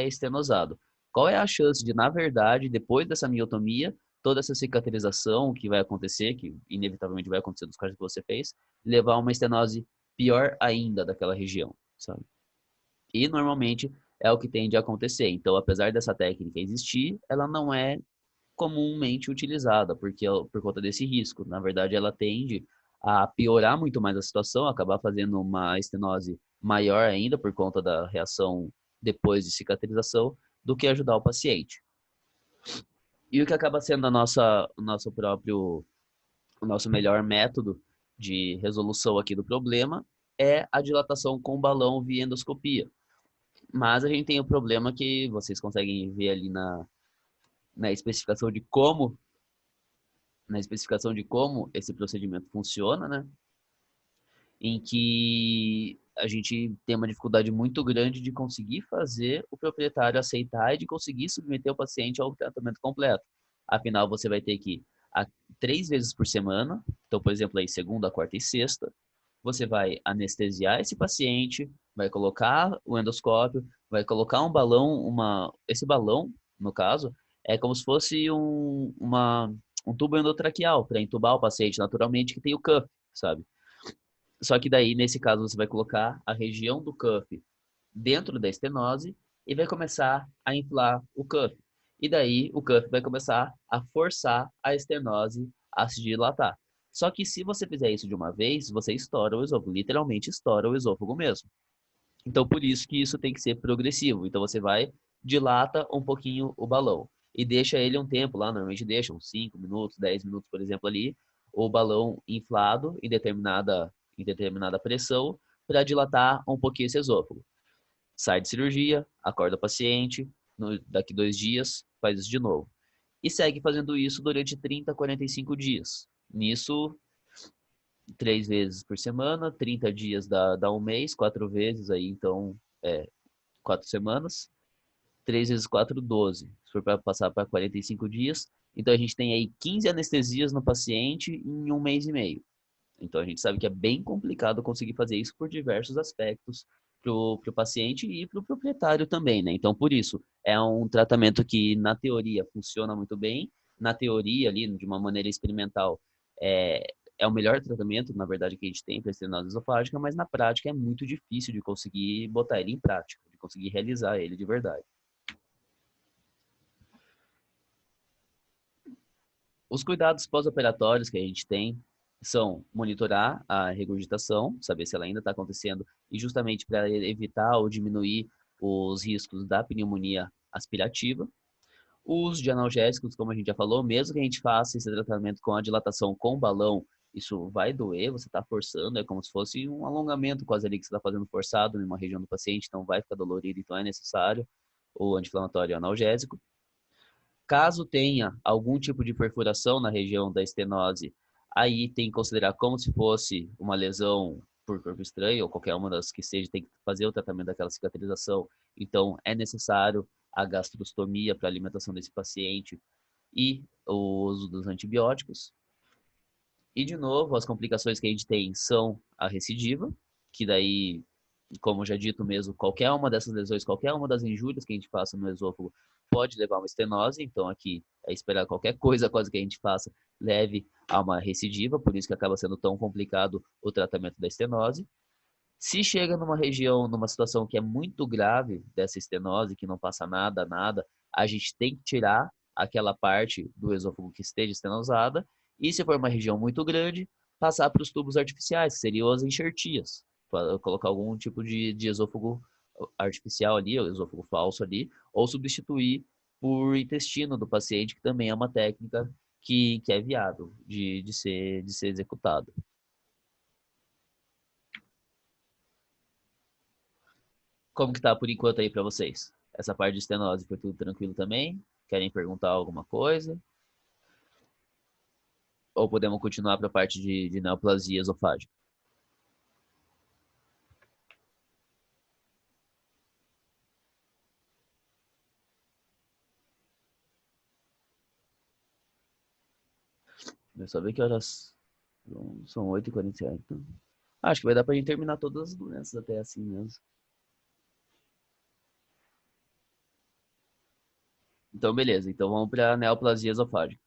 estenosado. Qual é a chance de, na verdade, depois dessa miotomia, toda essa cicatrização que vai acontecer, que inevitavelmente vai acontecer dos cortes que você fez, levar a uma estenose pior ainda daquela região, sabe? E normalmente é o que tende a acontecer. Então, apesar dessa técnica existir, ela não é comumente utilizada, porque por conta desse risco. Na verdade, ela tende a piorar muito mais a situação, acabar fazendo uma estenose maior ainda por conta da reação depois de cicatrização, do que ajudar o paciente. E o que acaba sendo o nosso melhor método de resolução aqui do problema é a dilatação com balão via endoscopia. Mas a gente tem o problema que vocês conseguem ver ali na especificação de como esse procedimento funciona, né? Em que a gente tem uma dificuldade muito grande de conseguir fazer o proprietário aceitar e de conseguir submeter o paciente ao tratamento completo. Afinal, você vai ter que, 3 vezes por semana, então, por exemplo, aí segunda, quarta e sexta, você vai anestesiar esse paciente, vai colocar o endoscópio, vai colocar um balão, esse balão, no caso, é como se fosse um tubo endotraqueal para entubar o paciente naturalmente, que tem o cuff, sabe? Só que daí, nesse caso, você vai colocar a região do cuff dentro da estenose e vai começar a inflar o cuff. E daí o cuff vai começar a forçar a estenose a se dilatar. Só que se você fizer isso de uma vez, você estoura o esôfago, literalmente estoura o esôfago mesmo. Então por isso que isso tem que ser progressivo. Então você vai, dilata um pouquinho o balão e deixa ele um tempo lá, normalmente deixa uns 5 minutos, 10 minutos, por exemplo, ali, o balão inflado em determinada pressão para dilatar um pouquinho esse esôfago. Sai de cirurgia, acorda o paciente, daqui 2 dias faz isso de novo. E segue fazendo isso durante 30 a 45 dias. Nisso, 3 vezes por semana, 30 dias dá um mês, 4 vezes aí, então, 4 semanas. 3 vezes 4, 12. Se for para passar para 45 dias, então a gente tem aí 15 anestesias no paciente em um mês e meio. Então a gente sabe que é bem complicado conseguir fazer isso por diversos aspectos pro paciente e pro proprietário também, né? Então, por isso, é um tratamento que, na teoria, funciona muito bem. Na teoria, ali, de uma maneira experimental, é o melhor tratamento, na verdade, que a gente tem para estenose esofágica, mas na prática é muito difícil de conseguir botar ele em prática, de conseguir realizar ele de verdade. Os cuidados pós-operatórios que a gente tem são monitorar a regurgitação, saber se ela ainda está acontecendo, e justamente para evitar ou diminuir os riscos da pneumonia aspirativa. O uso de analgésicos, como a gente já falou, mesmo que a gente faça esse tratamento com a dilatação com balão, isso vai doer, você está forçando, é como se fosse um alongamento quase ali que você está fazendo forçado em uma região do paciente, então vai ficar dolorido, então é necessário o anti-inflamatório analgésico. Caso tenha algum tipo de perfuração na região da estenose, aí tem que considerar como se fosse uma lesão por corpo estranho, ou qualquer uma das que seja, tem que fazer o tratamento daquela cicatrização. Então, é necessário a gastrostomia para a alimentação desse paciente e o uso dos antibióticos. E, de novo, as complicações que a gente tem são a recidiva, que daí, como já dito mesmo, qualquer uma dessas lesões, qualquer uma das injúrias que a gente faça no esôfago pode levar a uma estenose. Então, aqui é esperar qualquer coisa, quase que a gente faça, leve a uma recidiva, por isso que acaba sendo tão complicado o tratamento da estenose. Se chega numa região, numa situação que é muito grave dessa estenose, que não passa nada, nada, a gente tem que tirar aquela parte do esôfago que esteja estenosada, e se for uma região muito grande, passar para os tubos artificiais, que seriam as enxertias, para colocar algum tipo de esôfago artificial ali, ou esôfago falso ali, ou substituir por intestino do paciente, que também é uma técnica que é viável de ser executada. Como que tá por enquanto aí para vocês? Essa parte de estenose foi tudo tranquilo também? Querem perguntar alguma coisa? Ou podemos continuar para a parte de neoplasia esofágica? Eu só ver que horas são 8h47. Então. Acho que vai dar pra gente terminar todas as doenças até assim mesmo. Então, beleza. Então, vamos para neoplasia esofágica.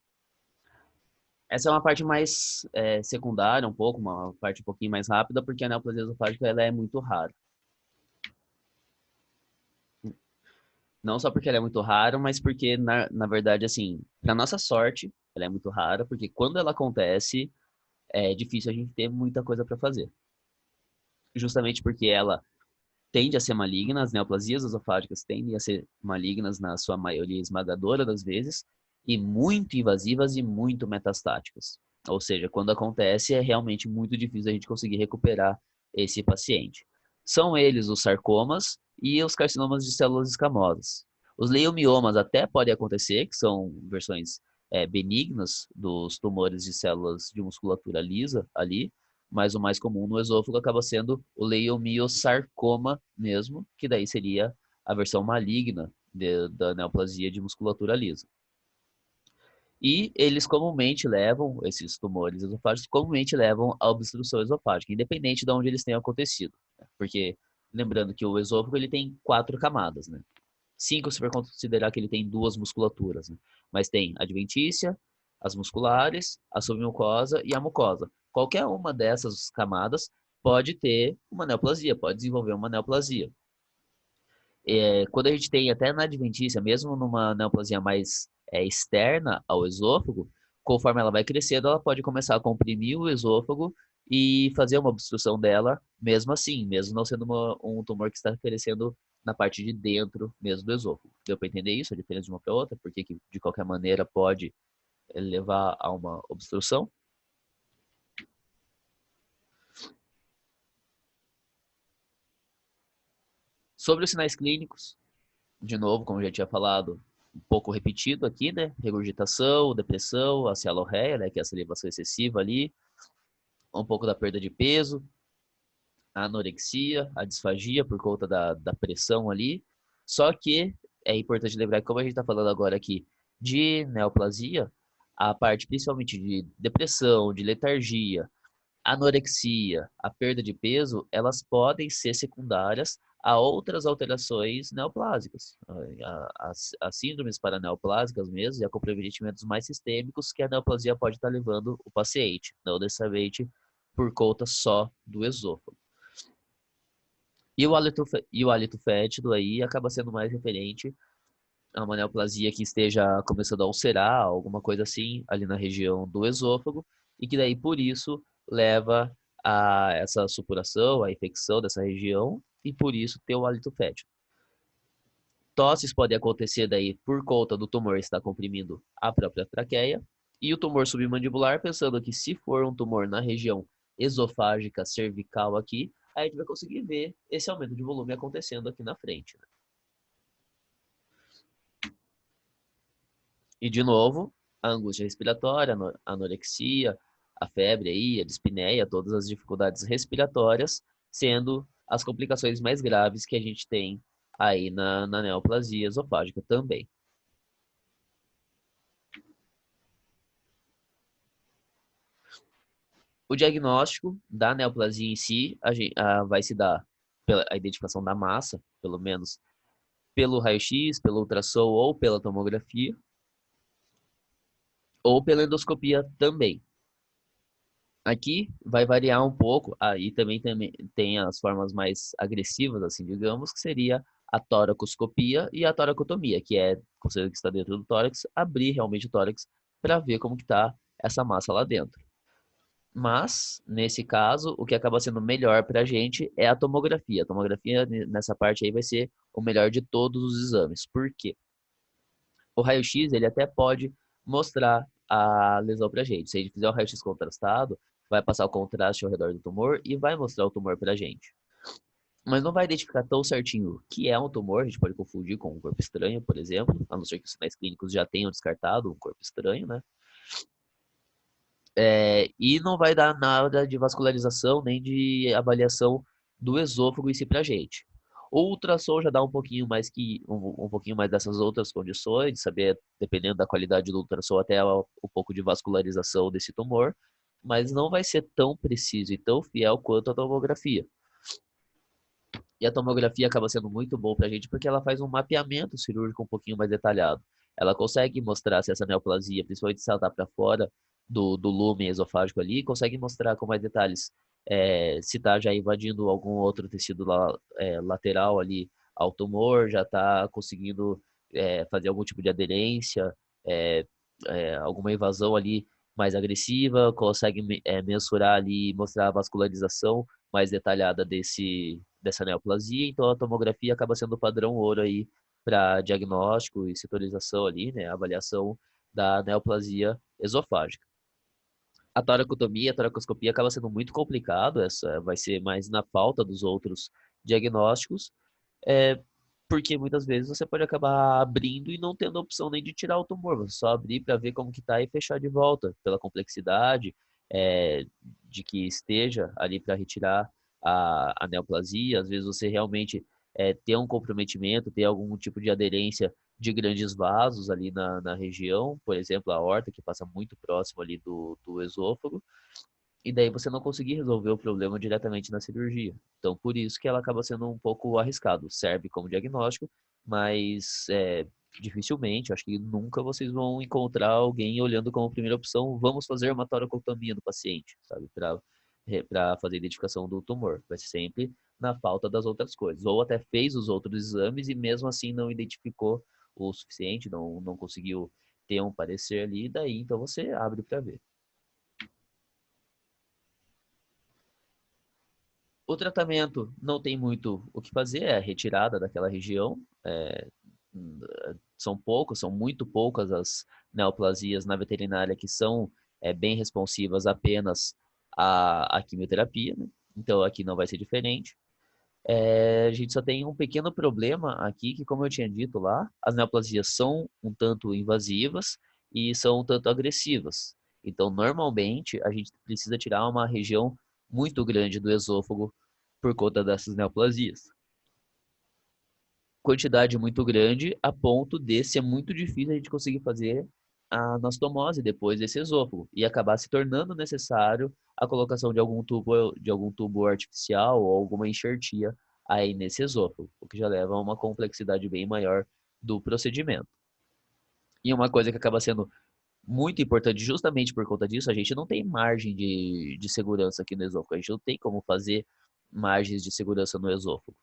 Essa é uma parte mais secundária, um pouco, uma parte um pouquinho mais rápida, porque a neoplasia esofágica ela é muito rara. Não só porque ela é muito rara, mas porque, na verdade, assim, para nossa sorte, ela é muito rara, porque quando ela acontece, é difícil a gente ter muita coisa para fazer. Justamente porque ela tende a ser maligna, as neoplasias esofágicas tendem a ser malignas na sua maioria esmagadora das vezes, e muito invasivas e muito metastáticas. Ou seja, quando acontece, é realmente muito difícil a gente conseguir recuperar esse paciente. São eles os sarcomas e os carcinomas de células escamosas. Os leiomiomas até podem acontecer, que são versões benignas dos tumores de células de musculatura lisa ali, mas o mais comum no esôfago acaba sendo o leiomiosarcoma mesmo, que daí seria a versão maligna da neoplasia de musculatura lisa. E eles comumente levam, esses tumores esofágicos, comumente levam à obstrução esofágica, independente de onde eles tenham acontecido. Né? Porque, lembrando que o esôfago ele tem 4 camadas, né? 5 se for considerar que ele tem 2 musculaturas, né? Mas tem a adventícia, as musculares, a submucosa e a mucosa. Qualquer uma dessas camadas pode ter uma neoplasia, pode desenvolver uma neoplasia. Quando a gente tem até na adventícia, mesmo numa neoplasia mais externa ao esôfago, conforme ela vai crescendo, ela pode começar a comprimir o esôfago e fazer uma obstrução dela, mesmo assim, mesmo não sendo um tumor que está crescendo na parte de dentro mesmo do esôfago. Deu para entender isso, a diferença de uma para outra? Porque que, de qualquer maneira pode levar a uma obstrução? Sobre os sinais clínicos, de novo, como eu já tinha falado, um pouco repetido aqui, né? Regurgitação, depressão, a cialorreia, né? Que é a salivação excessiva ali, um pouco da perda de peso, a anorexia, a disfagia por conta da pressão ali. Só que é importante lembrar que, como a gente está falando agora aqui de neoplasia, a parte principalmente de depressão, de letargia, A anorexia, a perda de peso, elas podem ser secundárias a outras alterações neoplásicas, as síndromes paraneoplásicas mesmo, e a comprometimentos mais sistêmicos que a neoplasia pode estar levando o paciente, não necessariamente por conta só do esôfago. E o hálito fétido aí acaba sendo mais referente a uma neoplasia que esteja começando a ulcerar, alguma coisa assim, ali na região do esôfago, e que daí, por isso, leva a essa supuração, a infecção dessa região, e por isso ter o hálito fétido. Tosses podem acontecer daí por conta do tumor estar comprimindo a própria traqueia, e o tumor submandibular, pensando que se for um tumor na região esofágica cervical aqui, aí a gente vai conseguir ver esse aumento de volume acontecendo aqui na frente, né? E de novo, a angústia respiratória, a anorexia, a febre aí, a dispneia, todas as dificuldades respiratórias, sendo as complicações mais graves que a gente tem aí na neoplasia esofágica também. O diagnóstico da neoplasia em si vai se dar pela a identificação da massa, pelo menos pelo raio-x, pelo ultrassom ou pela tomografia, ou pela endoscopia também. Aqui vai variar um pouco, aí também tem as formas mais agressivas, assim, digamos, que seria a toracoscopia e a toracotomia, que é, considerando que está dentro do tórax, abrir realmente o tórax para ver como que está essa massa lá dentro. Mas, nesse caso, o que acaba sendo melhor para a gente é a tomografia. A tomografia, nessa parte aí, vai ser o melhor de todos os exames. Por quê? O raio-x, ele até pode mostrar a lesão pra gente. Se a gente fizer o raio-x contrastado, vai passar o contraste ao redor do tumor e vai mostrar o tumor pra gente. Mas não vai identificar tão certinho o que é um tumor, a gente pode confundir com um corpo estranho, por exemplo, a não ser que os sinais clínicos já tenham descartado um corpo estranho, né? E não vai dar nada de vascularização nem de avaliação do esôfago em si pra gente. O ultrassom já dá um pouquinho mais dessas outras condições, de saber, dependendo da qualidade do ultrassom, até um pouco de vascularização desse tumor, mas não vai ser tão preciso e tão fiel quanto a tomografia. E a tomografia acaba sendo muito bom para a gente porque ela faz um mapeamento cirúrgico um pouquinho mais detalhado. Ela consegue mostrar se essa neoplasia, principalmente se ela está para fora do lumen esofágico ali, consegue mostrar com mais detalhes se está já invadindo algum outro tecido lateral ali ao tumor, já está conseguindo fazer algum tipo de aderência, é, alguma invasão ali mais agressiva, consegue mensurar ali e mostrar a vascularização mais detalhada dessa neoplasia, então a tomografia acaba sendo o padrão ouro aí para diagnóstico e setorização ali, né, avaliação da neoplasia esofágica. A toracotomia, a toracoscopia acaba sendo muito complicado, essa vai ser mais na falta dos outros diagnósticos, é, porque muitas vezes você pode acabar abrindo e não tendo a opção nem de tirar o tumor, você só abrir para ver como que tá e fechar de volta, pela complexidade de que esteja ali para retirar a neoplasia, às vezes você realmente tem um comprometimento, tem algum tipo de aderência de grandes vasos ali na região, por exemplo, a aorta, que passa muito próximo ali do esôfago, e daí você não conseguir resolver o problema diretamente na cirurgia. Então, por isso que ela acaba sendo um pouco arriscado. Serve como diagnóstico, mas dificilmente, acho que nunca vocês vão encontrar alguém olhando como primeira opção, vamos fazer uma toracotomia no paciente, sabe? Para fazer a identificação do tumor. Vai ser sempre na falta das outras coisas. Ou até fez os outros exames e mesmo assim não identificou o suficiente, não conseguiu ter um parecer ali, daí então você abre para ver. O tratamento não tem muito o que fazer, é a retirada daquela região. São muito poucas as neoplasias na veterinária que são bem responsivas apenas à quimioterapia, né? Então aqui não vai ser diferente. A gente só tem um pequeno problema aqui, que como eu tinha dito lá, as neoplasias são um tanto invasivas e são um tanto agressivas. Então, normalmente, a gente precisa tirar uma região muito grande do esôfago por conta dessas neoplasias. Quantidade muito grande, a ponto de ser muito difícil a gente conseguir fazer a anastomose depois desse esôfago e acabar se tornando necessário a colocação de algum tubo artificial ou alguma enxertia aí nesse esôfago, o que já leva a uma complexidade bem maior do procedimento. E uma coisa que acaba sendo muito importante justamente por conta disso, a gente não tem margem de segurança aqui no esôfago, a gente não tem como fazer margens de segurança no esôfago,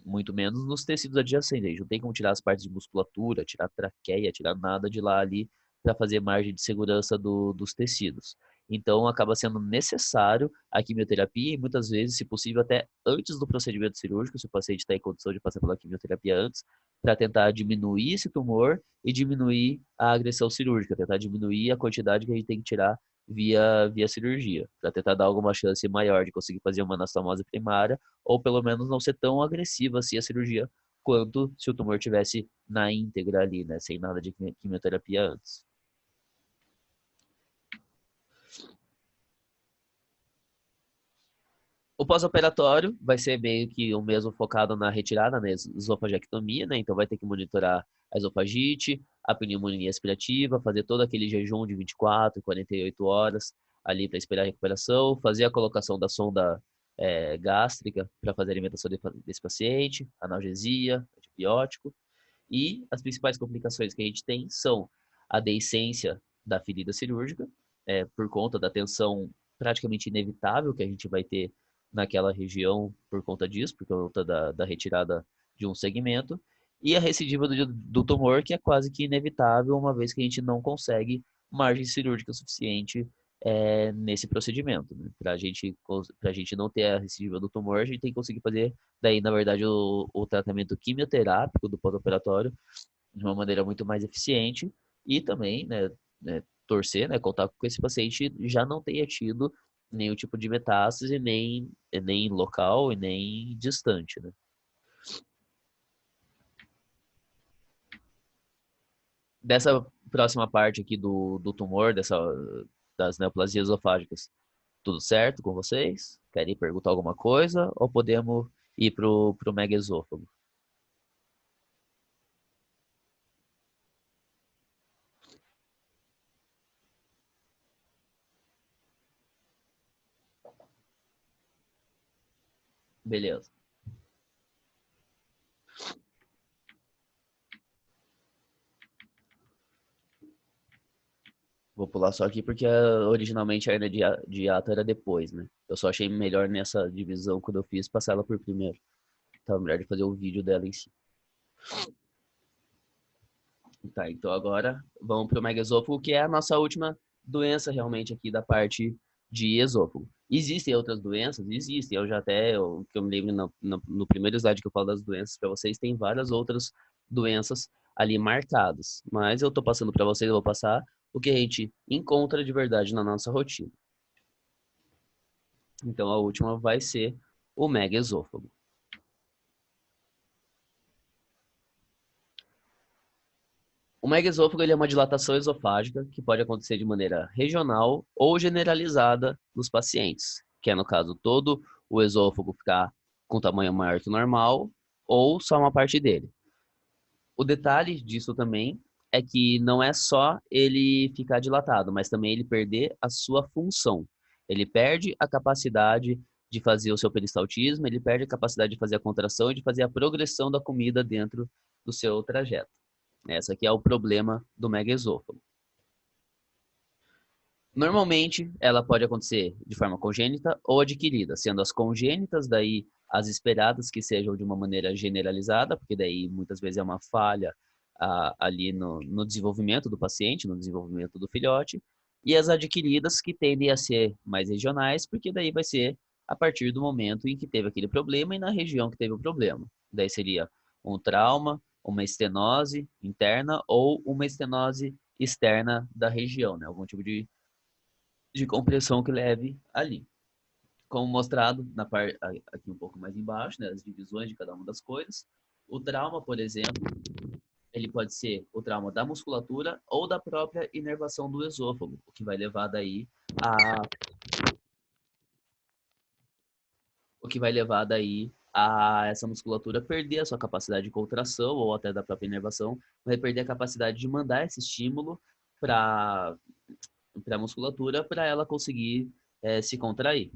muito menos nos tecidos adjacentes, a gente não tem como tirar as partes de musculatura, tirar traqueia, tirar nada de lá ali para fazer margem de segurança dos tecidos. Então, acaba sendo necessário a quimioterapia e muitas vezes, se possível, até antes do procedimento cirúrgico, se o paciente está em condição de passar pela quimioterapia antes, para tentar diminuir esse tumor e diminuir a agressão cirúrgica, tentar diminuir a quantidade que a gente tem que tirar via cirurgia, para tentar dar alguma chance maior de conseguir fazer uma anastomose primária, ou pelo menos não ser tão agressiva assim a cirurgia, quanto se o tumor tivesse na íntegra ali, né, sem nada de quimioterapia antes. O pós-operatório vai ser meio que o mesmo focado na retirada, na esofagectomia, né? Então vai ter que monitorar a esofagite, a pneumonia aspirativa, fazer todo aquele jejum de 24, 48 horas ali para esperar a recuperação, fazer a colocação da sonda gástrica para fazer a alimentação desse paciente, analgesia, antibiótico. E as principais complicações que a gente tem são a deiscência da ferida cirúrgica, por conta da tensão praticamente inevitável que a gente vai ter naquela região por conta disso, por conta da retirada de um segmento, e a recidiva do tumor, que é quase que inevitável, uma vez que a gente não consegue margem cirúrgica suficiente nesse procedimento. Né? Para a gente não ter a recidiva do tumor, a gente tem que conseguir fazer, daí, na verdade, o tratamento quimioterápico do pós-operatório de uma maneira muito mais eficiente e também, torcer, contar com que esse paciente já não tenha tido nenhum tipo de metástase, nem local e nem distante, né? Dessa próxima parte aqui do tumor, das neoplasias esofágicas, tudo certo com vocês? Querem perguntar alguma coisa ou podemos ir pro megaesôfago? Beleza. Vou pular só aqui porque originalmente a hernia de hiato era depois, né? Eu só achei melhor nessa divisão quando eu fiz passar ela por primeiro. Tava melhor de fazer o vídeo dela em si. Tá, então agora vamos pro megaesôfago, que é a nossa última doença realmente aqui da parte de esôfago. Existem outras doenças? Existem. Eu já até, que eu me lembro no primeiro slide que eu falo das doenças para vocês, tem várias outras doenças ali marcadas. Mas eu tô passando para vocês, eu vou passar o que a gente encontra de verdade na nossa rotina. Então a última vai ser o megaesôfago. O megaesôfago ele é uma dilatação esofágica que pode acontecer de maneira regional ou generalizada nos pacientes, que é no caso todo o esôfago ficar com tamanho maior que o normal ou só uma parte dele. O detalhe disso também é que não é só ele ficar dilatado, mas também ele perder a sua função. Ele perde a capacidade de fazer o seu peristaltismo, ele perde a capacidade de fazer a contração e de fazer a progressão da comida dentro do seu trajeto. Essa aqui é o problema do megaesôfago. Normalmente, ela pode acontecer de forma congênita ou adquirida, sendo as congênitas daí as esperadas que sejam de uma maneira generalizada, porque daí muitas vezes é uma falha ali no desenvolvimento do paciente, no desenvolvimento do filhote, e as adquiridas que tendem a ser mais regionais, porque daí vai ser a partir do momento em que teve aquele problema e na região que teve o problema. Daí seria um trauma, uma estenose interna ou uma estenose externa da região, né? Algum tipo de compressão que leve ali. Como mostrado na parte aqui um pouco mais embaixo, né, as divisões de cada uma das coisas. O trauma, por exemplo, ele pode ser o trauma da musculatura ou da própria inervação do esôfago, o que vai levar daí a o que vai levar daí a essa musculatura perder a sua capacidade de contração ou até da própria inervação, vai perder a capacidade de mandar esse estímulo para a musculatura para ela conseguir se contrair.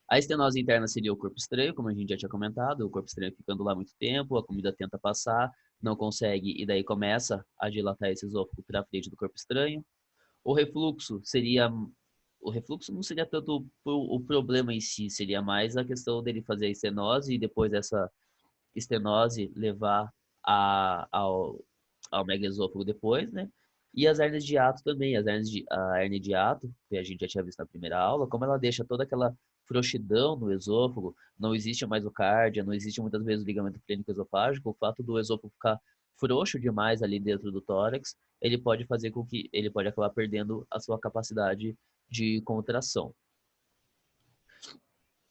A estenose interna seria o corpo estranho, como a gente já tinha comentado, o corpo estranho ficando lá muito tempo, a comida tenta passar, não consegue, e daí começa a dilatar esse esôfago para frente do corpo estranho. O refluxo seria. O refluxo não seria tanto o problema em si, seria mais a questão dele fazer a estenose e depois essa estenose levar ao megaesôfago depois, né? E as hérnias de hiato também, a hérnia de hiato, que a gente já tinha visto na primeira aula, como ela deixa toda aquela frouxidão no esôfago, não existe mais o cárdia, não existe muitas vezes o ligamento plênico esofágico, o fato do esôfago ficar frouxo demais ali dentro do tórax, ele pode fazer com que ele pode acabar perdendo a sua capacidade de contração.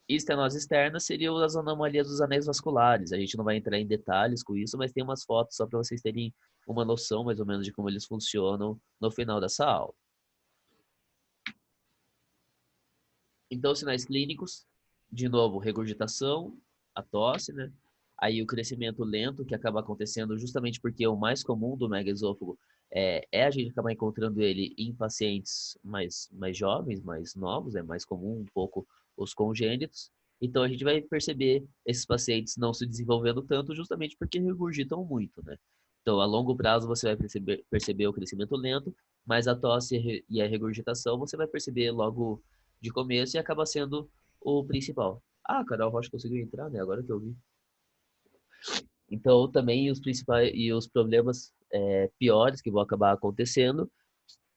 E estenose externa seriam as anomalias dos anéis vasculares. A gente não vai entrar em detalhes com isso, mas tem umas fotos só para vocês terem uma noção mais ou menos de como eles funcionam no final dessa aula. Então, sinais clínicos, de novo, regurgitação, a tosse, né? Aí o crescimento lento, que acaba acontecendo justamente porque o mais comum do megaesôfago é a gente acabar encontrando ele em pacientes mais jovens, mais novos, é mais comum um pouco os congênitos. Então a gente vai perceber esses pacientes não se desenvolvendo tanto justamente porque regurgitam muito, né? Então, a longo prazo, você vai perceber o crescimento lento, mas a tosse e a regurgitação você vai perceber logo de começo e acaba sendo o principal. Ah, a Carol Rocha conseguiu entrar, né? Agora que eu vi. Então, também os principais e os problemas piores que vão acabar acontecendo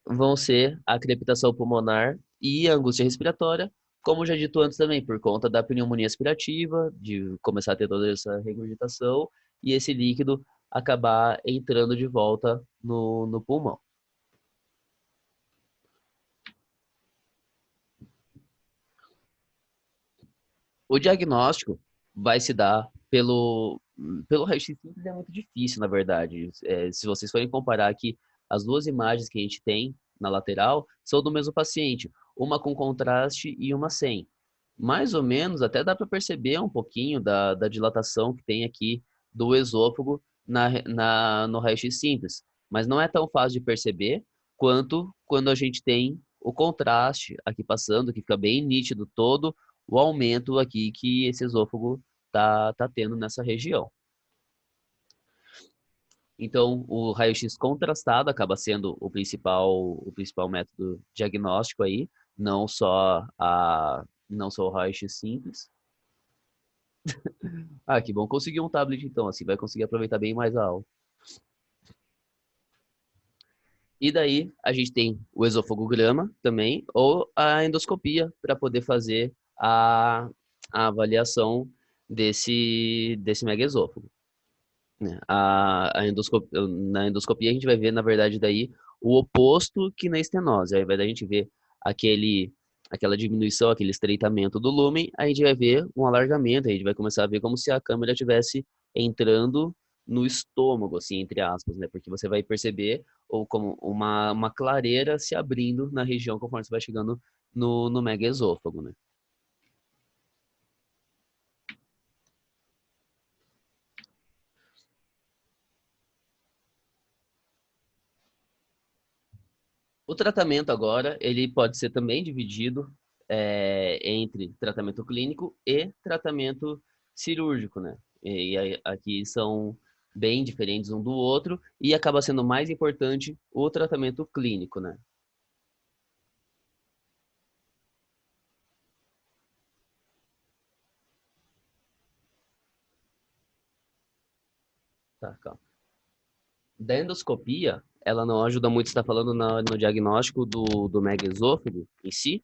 vão ser a crepitação pulmonar e a angústia respiratória, como já dito antes também, por conta da pneumonia aspirativa, de começar a ter toda essa regurgitação e esse líquido acabar entrando de volta no pulmão. O diagnóstico vai se dar pelo raio-x simples, é muito difícil, na verdade. Se vocês forem comparar aqui, as duas imagens que a gente tem na lateral são do mesmo paciente, uma com contraste e uma sem. Mais ou menos, até dá para perceber um pouquinho da dilatação que tem aqui do esôfago no raio-x simples, mas não é tão fácil de perceber quanto quando a gente tem o contraste aqui passando, que fica bem nítido todo o aumento aqui que esse esôfago tá tendo nessa região. Então, o raio-x contrastado acaba sendo o principal método diagnóstico aí, não só o raio-x simples. Ah, que bom, conseguir um tablet então, assim vai conseguir aproveitar bem mais a aula. E daí a gente tem o esofagograma também, ou a endoscopia para poder fazer a avaliação desse megaesôfago, né? Na endoscopia a gente vai ver, na verdade, daí o oposto que na estenose. Ao invés da gente ver aquela diminuição, aquele estreitamento do lúmen, a gente vai ver um alargamento, a gente vai começar a ver como se a câmera estivesse entrando no estômago, assim, entre aspas, né? Porque você vai perceber ou como uma clareira se abrindo na região conforme você vai chegando no megaesôfago, né? O tratamento agora, ele pode ser também dividido entre tratamento clínico e tratamento cirúrgico, né? E aí, aqui são bem diferentes um do outro e acaba sendo mais importante o tratamento clínico, né? Tá, calma. Da endoscopia, ela não ajuda muito, você está falando no diagnóstico do megaesôfago em si.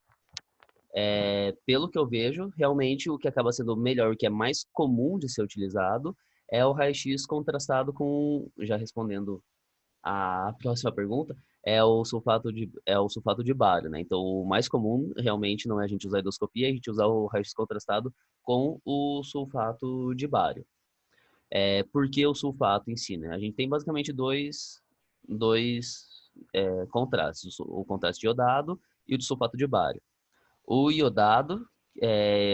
Pelo que eu vejo, realmente o que acaba sendo melhor, o que é mais comum de ser utilizado, é o raio-x contrastado com, já respondendo a próxima pergunta, é o sulfato de bário, né? Então, o mais comum realmente não é a gente usar a endoscopia, é a gente usar o raio-x contrastado com o sulfato de bário. Por que o sulfato em si, né? A gente tem basicamente dois contrastes, o contraste iodado e o de sulfato de bário. O iodado,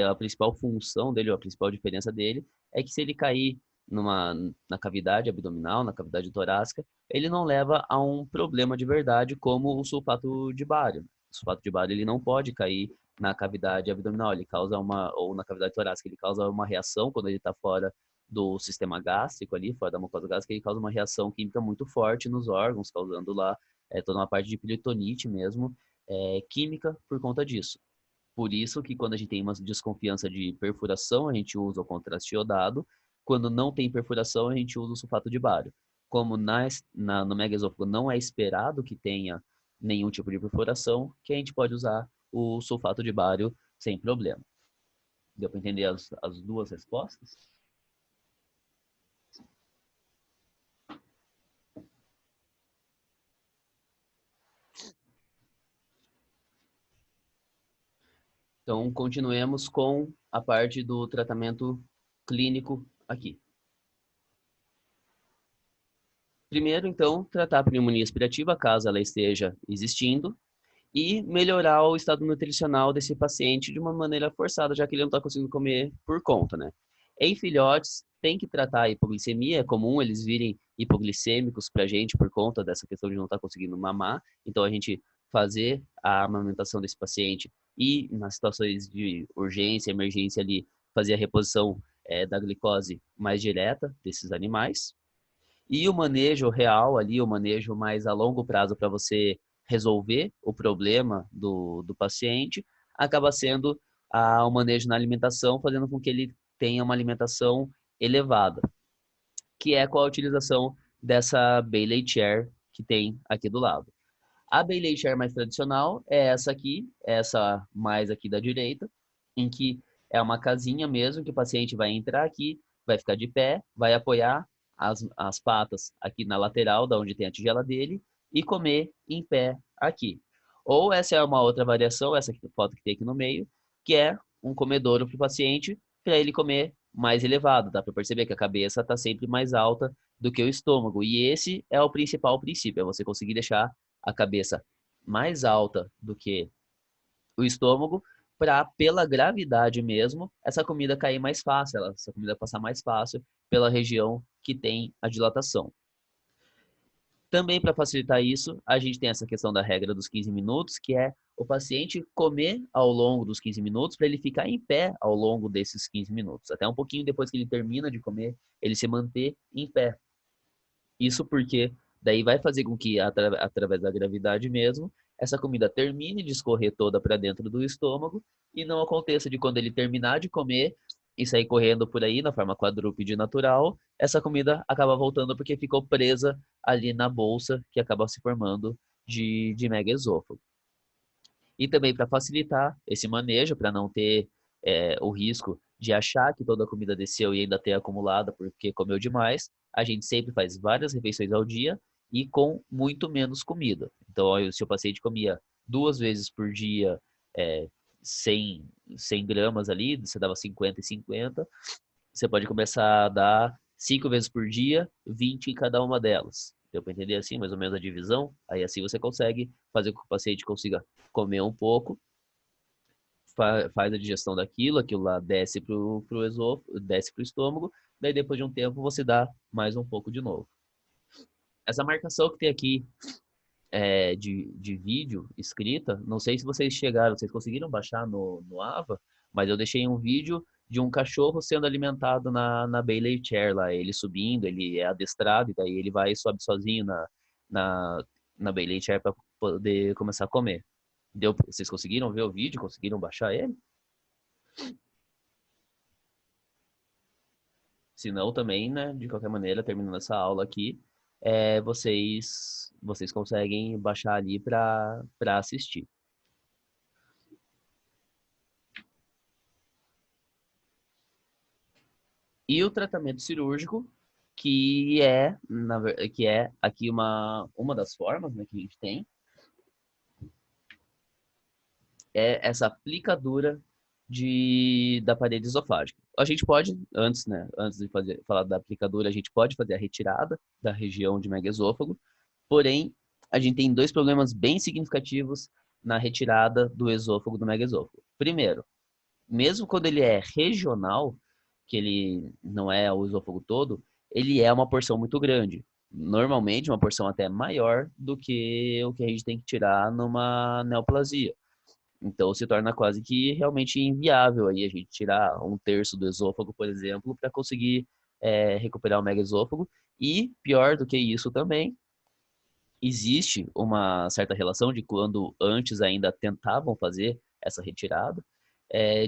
a principal função dele, ou a principal diferença dele, é que se ele cair na cavidade abdominal, na cavidade torácica, ele não leva a um problema de verdade como o sulfato de bário. O sulfato de bário ele não pode cair na cavidade abdominal, ele causa ou na cavidade torácica, ele causa uma reação quando ele está fora do sistema gástrico ali, fora da mucosa gástrica, ele causa uma reação química muito forte nos órgãos, causando lá toda uma parte de peritonite mesmo, química por conta disso. Por isso que quando a gente tem uma desconfiança de perfuração, a gente usa o contraste iodado. Quando não tem perfuração, a gente usa o sulfato de bário. Como no megaesôfago não é esperado que tenha nenhum tipo de perfuração, que a gente pode usar o sulfato de bário sem problema. Deu para entender as duas respostas? Então, continuemos com a parte do tratamento clínico aqui. Primeiro, então, tratar a pneumonia aspirativa, caso ela esteja existindo, e melhorar o estado nutricional desse paciente de uma maneira forçada, já que ele não está conseguindo comer por conta, né? Em filhotes, tem que tratar a hipoglicemia, é comum eles virem hipoglicêmicos para a gente por conta dessa questão de não estar conseguindo mamar, então a gente fazer a amamentação desse paciente e nas situações de urgência, emergência ali, fazer a reposição da glicose mais direta desses animais. E o manejo real ali, o manejo mais a longo prazo para você resolver o problema do paciente, acaba sendo o manejo na alimentação, fazendo com que ele tenha uma alimentação elevada, que é com a utilização dessa Bailey Chair que tem aqui do lado. A Bailey Chair mais tradicional é essa aqui, essa mais aqui da direita, em que é uma casinha mesmo, que o paciente vai entrar aqui, vai ficar de pé, vai apoiar as patas aqui na lateral, da onde tem a tigela dele, e comer em pé aqui. Ou essa é uma outra variação, essa foto que tem aqui no meio, que é um comedouro para o paciente, para ele comer mais elevado. Dá para perceber que a cabeça está sempre mais alta do que o estômago. E esse é o principal princípio, é você conseguir deixar a cabeça mais alta do que o estômago, para, pela gravidade mesmo, essa comida cair mais fácil, essa comida passar mais fácil pela região que tem a dilatação. Também para facilitar isso, a gente tem essa questão da regra dos 15 minutos, que é o paciente comer ao longo dos 15 minutos para ele ficar em pé ao longo desses 15 minutos. Até um pouquinho depois que ele termina de comer, ele se manter em pé. Isso porque daí vai fazer com que, através da gravidade mesmo, essa comida termine de escorrer toda para dentro do estômago e não aconteça de quando ele terminar de comer e sair correndo por aí na forma quadrúpede natural, essa comida acaba voltando porque ficou presa ali na bolsa que acaba se formando de megaesôfago. E também para facilitar esse manejo, para não ter o risco de achar que toda a comida desceu e ainda ter acumulada porque comeu demais, a gente sempre faz várias refeições ao dia e com muito menos comida. Então, se o paciente comia 2 vezes por dia, 100 gramas ali, você dava 50 e 50, você pode começar a dar 5 vezes por dia, 20 em cada uma delas. Deu para entender assim, mais ou menos a divisão? Aí assim você consegue fazer com que o paciente consiga comer um pouco, faz a digestão daquilo, aquilo lá desce pro esôfago, desce pro estômago, daí depois de um tempo você dá mais um pouco de novo. Essa marcação que tem aqui de vídeo escrita, não sei se vocês chegaram, vocês conseguiram baixar no AVA, mas eu deixei um vídeo de um cachorro sendo alimentado na Bailey Chair lá, ele subindo, ele é adestrado, e daí ele vai e sobe sozinho na, na Bailey Chair para poder começar a comer. Vocês conseguiram ver o vídeo? Conseguiram baixar ele? Se não, também, né, de qualquer maneira, terminando essa aula aqui, vocês conseguem baixar ali para assistir. E o tratamento cirúrgico, que é aqui uma das formas, né, que a gente tem, é essa aplicadura da parede esofágica. A gente pode, antes, né, antes de falar da aplicadura, a gente pode fazer a retirada da região de megaesôfago, porém, a gente tem dois problemas bem significativos na retirada do esôfago do megaesôfago. Primeiro, mesmo quando ele é regional, que ele não é o esôfago todo, ele é uma porção muito grande. Normalmente, uma porção até maior do que o que a gente tem que tirar numa neoplasia. Então, se torna quase que realmente inviável aí a gente tirar um terço do esôfago, por exemplo, para conseguir recuperar o megaesôfago. E, pior do que isso também, existe uma certa relação de quando antes ainda tentavam fazer essa retirada,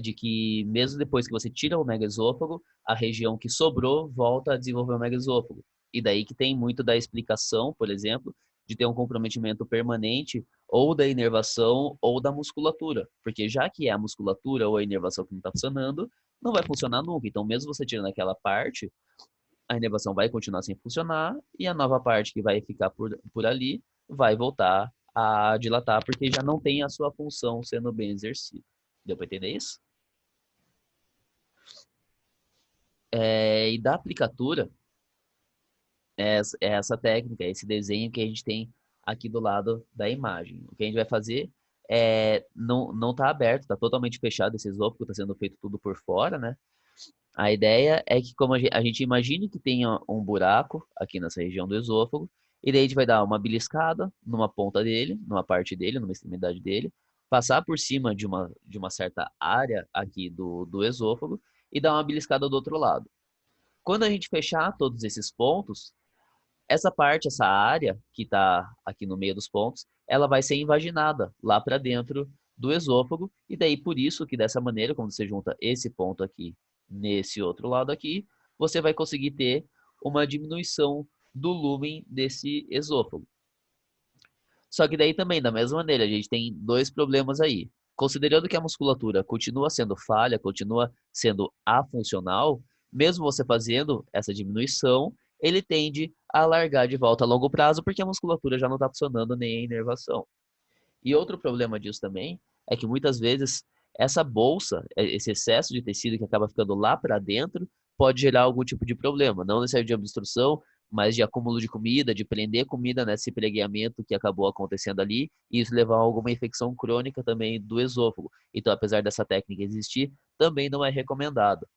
de que mesmo depois que você tira o megaesôfago, a região que sobrou volta a desenvolver o megaesôfago. E daí que tem muito da explicação, por exemplo, de ter um comprometimento permanente ou da inervação ou da musculatura. Porque já que é a musculatura ou a inervação que não está funcionando, não vai funcionar nunca. Então, mesmo você tirando aquela parte, a inervação vai continuar sem funcionar e a nova parte que vai ficar por ali vai voltar a dilatar porque já não tem a sua função sendo bem exercida. Deu para entender isso? E da aplicatura, é essa técnica, esse desenho que a gente tem aqui do lado da imagem. O que a gente vai fazer não está aberto, está totalmente fechado esse esôfago, está sendo feito tudo por fora, né? A ideia é que como a gente imagine que tenha um buraco aqui nessa região do esôfago, e daí a gente vai dar uma beliscada numa ponta dele, numa parte dele, numa extremidade dele, passar por cima de uma certa área aqui do esôfago e dar uma beliscada do outro lado. Quando a gente fechar todos esses pontos, essa parte, essa área que está aqui no meio dos pontos, ela vai ser invaginada lá para dentro do esôfago, e daí por isso que dessa maneira, quando você junta esse ponto aqui nesse outro lado aqui, você vai conseguir ter uma diminuição do lumen desse esôfago. Só que daí também, da mesma maneira, a gente tem dois problemas aí. Considerando que a musculatura continua sendo falha, continua sendo afuncional, mesmo você fazendo essa diminuição, ele tende a largar de volta a longo prazo, porque a musculatura já não está funcionando nem a inervação. E outro problema disso também é que muitas vezes essa bolsa, esse excesso de tecido que acaba ficando lá para dentro, pode gerar algum tipo de problema, não necessariamente de obstrução, mas de acúmulo de comida, de prender comida nesse pregueamento que acabou acontecendo ali, e isso levar a alguma infecção crônica também do esôfago. Então, apesar dessa técnica existir, também não é recomendado,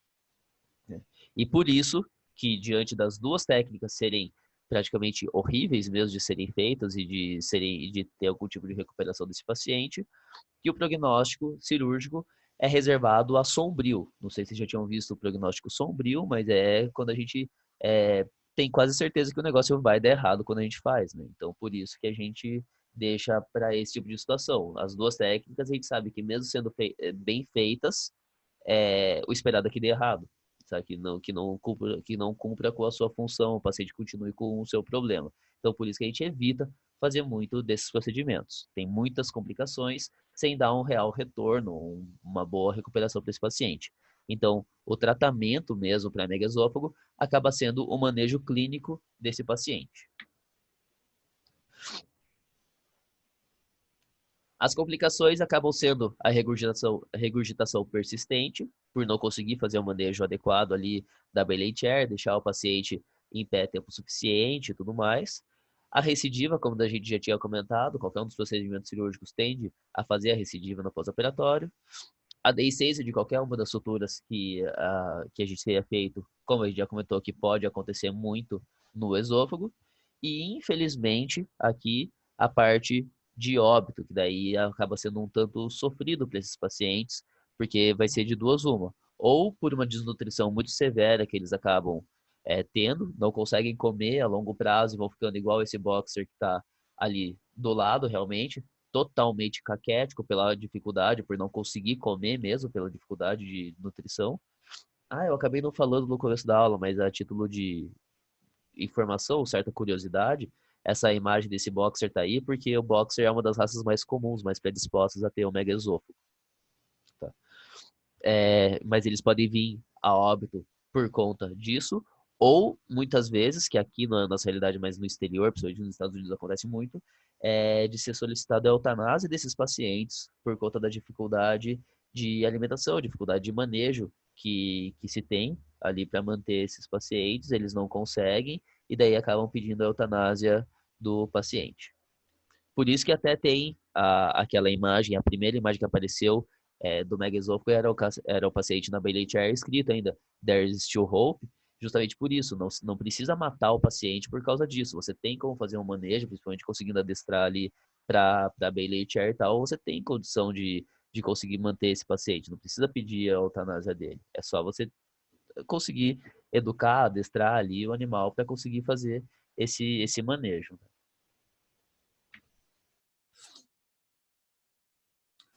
né? E por isso que, diante das duas técnicas serem praticamente horríveis mesmo de serem feitas e de ter algum tipo de recuperação desse paciente, que o prognóstico cirúrgico é reservado a sombrio. Não sei se já tinham visto o prognóstico sombrio, mas é quando a gente é, tem quase certeza que o negócio vai dar errado quando a gente faz, né? Então, por isso que a gente deixa para esse tipo de situação. As duas técnicas, a gente sabe que mesmo sendo bem feitas, o esperado é que dê errado, sabe? Que não cumpra com a sua função, o paciente continue com o seu problema. Então, por isso que a gente evita fazer muito desses procedimentos. Tem muitas complicações sem dar um real retorno, uma boa recuperação para esse paciente. Então, o tratamento mesmo para megaesôfago acaba sendo o manejo clínico desse paciente. As complicações acabam sendo a regurgitação persistente, por não conseguir fazer o manejo adequado ali da Bailey Chair, deixar o paciente em pé tempo suficiente e tudo mais. A recidiva, como a gente já tinha comentado, qualquer um dos procedimentos cirúrgicos tende a fazer a recidiva no pós-operatório. A deiscência de qualquer uma das suturas que a gente tenha feito, como a gente já comentou, que pode acontecer muito no esôfago. E, infelizmente, aqui a parte de óbito, que daí acaba sendo um tanto sofrido para esses pacientes, porque vai ser de duas uma. Ou por uma desnutrição muito severa que eles acabam tendo, não conseguem comer a longo prazo e vão ficando igual esse boxer que está ali do lado, realmente, totalmente caquético pela dificuldade, por não conseguir comer mesmo, pela dificuldade de nutrição. Eu acabei não falando no começo da aula, mas a título de informação, certa curiosidade, essa imagem desse boxer tá aí porque o boxer é uma das raças mais comuns, mais predispostas a ter o megaesôfago. Tá? Mas eles podem vir a óbito por conta disso, ou muitas vezes, que aqui na nossa realidade, mas no exterior, principalmente nos Estados Unidos acontece muito, de ser solicitado a eutanásia desses pacientes por conta da dificuldade de alimentação, dificuldade de manejo que se tem ali para manter esses pacientes, eles não conseguem, e daí acabam pedindo a eutanásia do paciente. Por isso que até tem aquela imagem, a primeira imagem que apareceu do megaesôfago era o paciente na Bailey Chair escrito ainda, there is still hope, justamente por isso, não precisa matar o paciente por causa disso. Você tem como fazer um manejo, principalmente conseguindo adestrar ali para Bailey Chair e tal, você tem condição de conseguir manter esse paciente. Não precisa pedir a eutanásia dele. É só você conseguir educar, adestrar ali o animal para conseguir fazer esse manejo.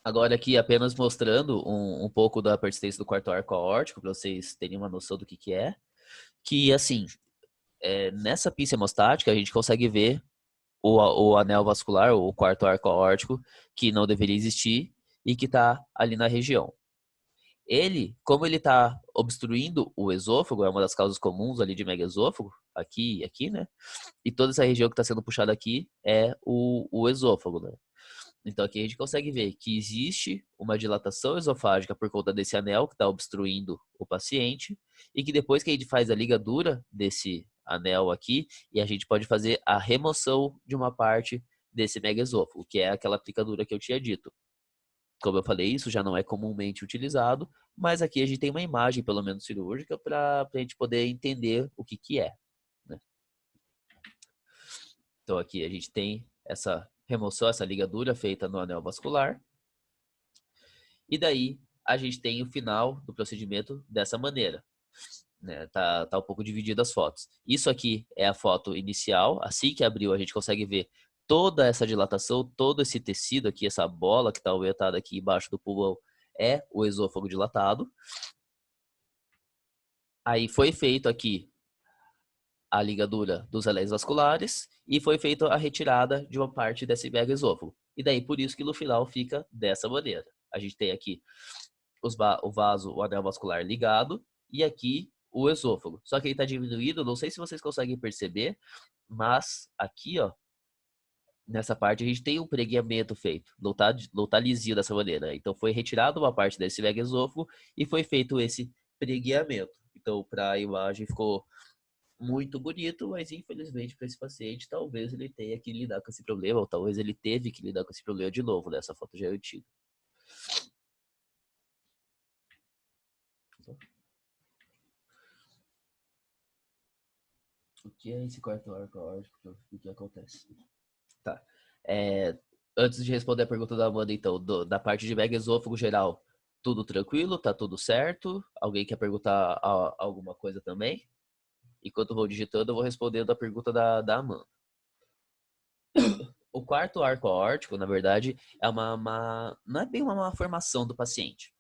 Agora aqui apenas mostrando um pouco da persistência do quarto arco aórtico, para vocês terem uma noção do que é. Que, assim, nessa pista hemostática a gente consegue ver o anel vascular, o quarto arco aórtico, que não deveria existir e que está ali na região. Ele, como ele está obstruindo o esôfago, é uma das causas comuns ali de megaesôfago, aqui e aqui, né? E toda essa região que está sendo puxada aqui é o esôfago, né? Então aqui a gente consegue ver que existe uma dilatação esofágica por conta desse anel que está obstruindo o paciente e que depois que a gente faz a ligadura desse anel aqui, e a gente pode fazer a remoção de uma parte desse megaesôfago, que é aquela picadura que eu tinha dito. Como eu falei, isso já não é comumente utilizado, mas aqui a gente tem uma imagem, pelo menos cirúrgica, para a gente poder entender o que é, né? Então aqui a gente tem essa remoção, essa ligadura feita no anel vascular. E daí a gente tem o final do procedimento dessa maneira, né? Tá um pouco dividido as fotos. Isso aqui é a foto inicial. Assim que abriu, a gente consegue ver toda essa dilatação, todo esse tecido aqui, essa bola que está oventada aqui embaixo do pulmão, é o esôfago dilatado. Aí foi feito aqui a ligadura dos anéis vasculares e foi feita a retirada de uma parte desse megaesôfago. E daí por isso que no final fica dessa maneira. A gente tem aqui o vaso, o anel vascular ligado e aqui o esôfago. Só que ele está diminuído, não sei se vocês conseguem perceber, mas aqui, ó, nessa parte a gente tem um pregueamento feito, não tá lisinho dessa maneira. Então foi retirado uma parte desse megaesôfago e foi feito esse pregueamento. Então para a imagem ficou muito bonito, mas infelizmente para esse paciente talvez ele tenha que lidar com esse problema, ou talvez ele teve que lidar com esse problema de novo, né? Essa foto já é antiga. O que é esse quarto arco aórtico? O que acontece? Tá. É, antes de responder a pergunta da Amanda, então, da parte de megaesôfago geral, tudo tranquilo? Tá tudo certo? Alguém quer perguntar alguma coisa também? Enquanto eu vou digitando, eu vou respondendo a pergunta da Amanda. O quarto arco aórtico, na verdade, não é bem uma malformação do paciente.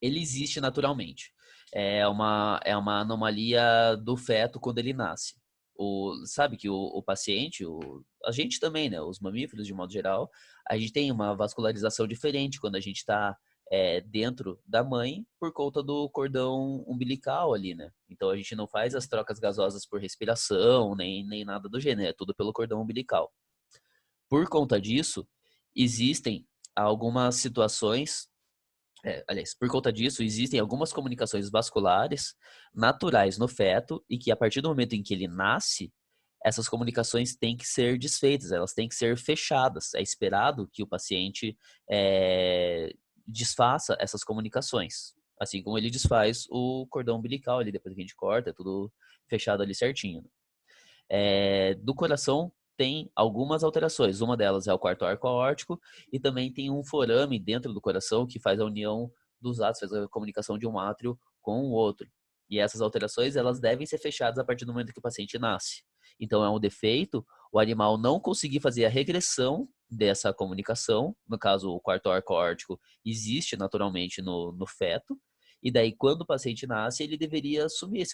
Ele existe naturalmente. É uma anomalia do feto quando ele nasce. Sabe que o paciente, a gente também, né? Os mamíferos, de modo geral, a gente tem uma vascularização diferente quando a gente está dentro da mãe por conta do cordão umbilical ali, né? Então a gente não faz as trocas gasosas por respiração, nem nada do gênero, é tudo pelo cordão umbilical. Por conta disso, existem algumas situações aliás, por conta disso, existem algumas comunicações vasculares naturais no feto e que a partir do momento em que ele nasce, essas comunicações têm que ser desfeitas, elas têm que ser fechadas. É esperado que o paciente desfaça essas comunicações, assim como ele desfaz o cordão umbilical ali, depois que a gente corta, é tudo fechado ali certinho. Do coração tem algumas alterações. Uma delas é o quarto arco aórtico e também tem um forame dentro do coração que faz a união dos átrios, faz a comunicação de um átrio com o outro. E essas alterações, elas devem ser fechadas a partir do momento que o paciente nasce. Então é um defeito o animal não conseguir fazer a regressão dessa comunicação. No caso, o quarto arco aórtico existe naturalmente no feto. E daí, quando o paciente nasce, ele deveria sumir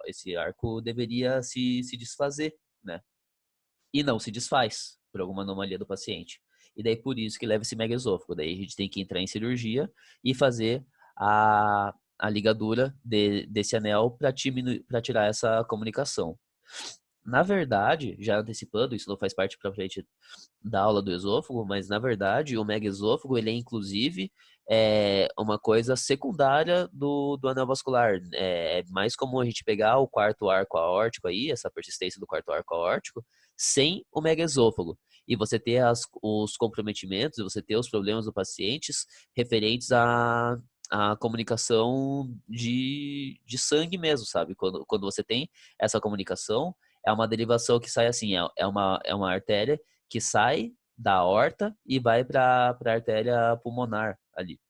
esse arco deveria se desfazer, né? E não se desfaz por alguma anomalia do paciente. E daí por isso que leva esse megaesôfago. Daí a gente tem que entrar em cirurgia e fazer a ligadura desse anel para tirar essa comunicação. Na verdade, já antecipando, isso não faz parte propriamente da aula do esôfago, mas na verdade o megaesôfago ele é inclusive uma coisa secundária do anel vascular. É mais comum a gente pegar o quarto arco aórtico aí, essa persistência do quarto arco aórtico, sem o megaesôfago. e você ter os comprometimentos, você ter os problemas do paciente referentes à comunicação de sangue mesmo, sabe? Quando você tem essa comunicação, é uma derivação que sai assim, é uma artéria que sai da aorta e vai para a artéria pulmonar ali.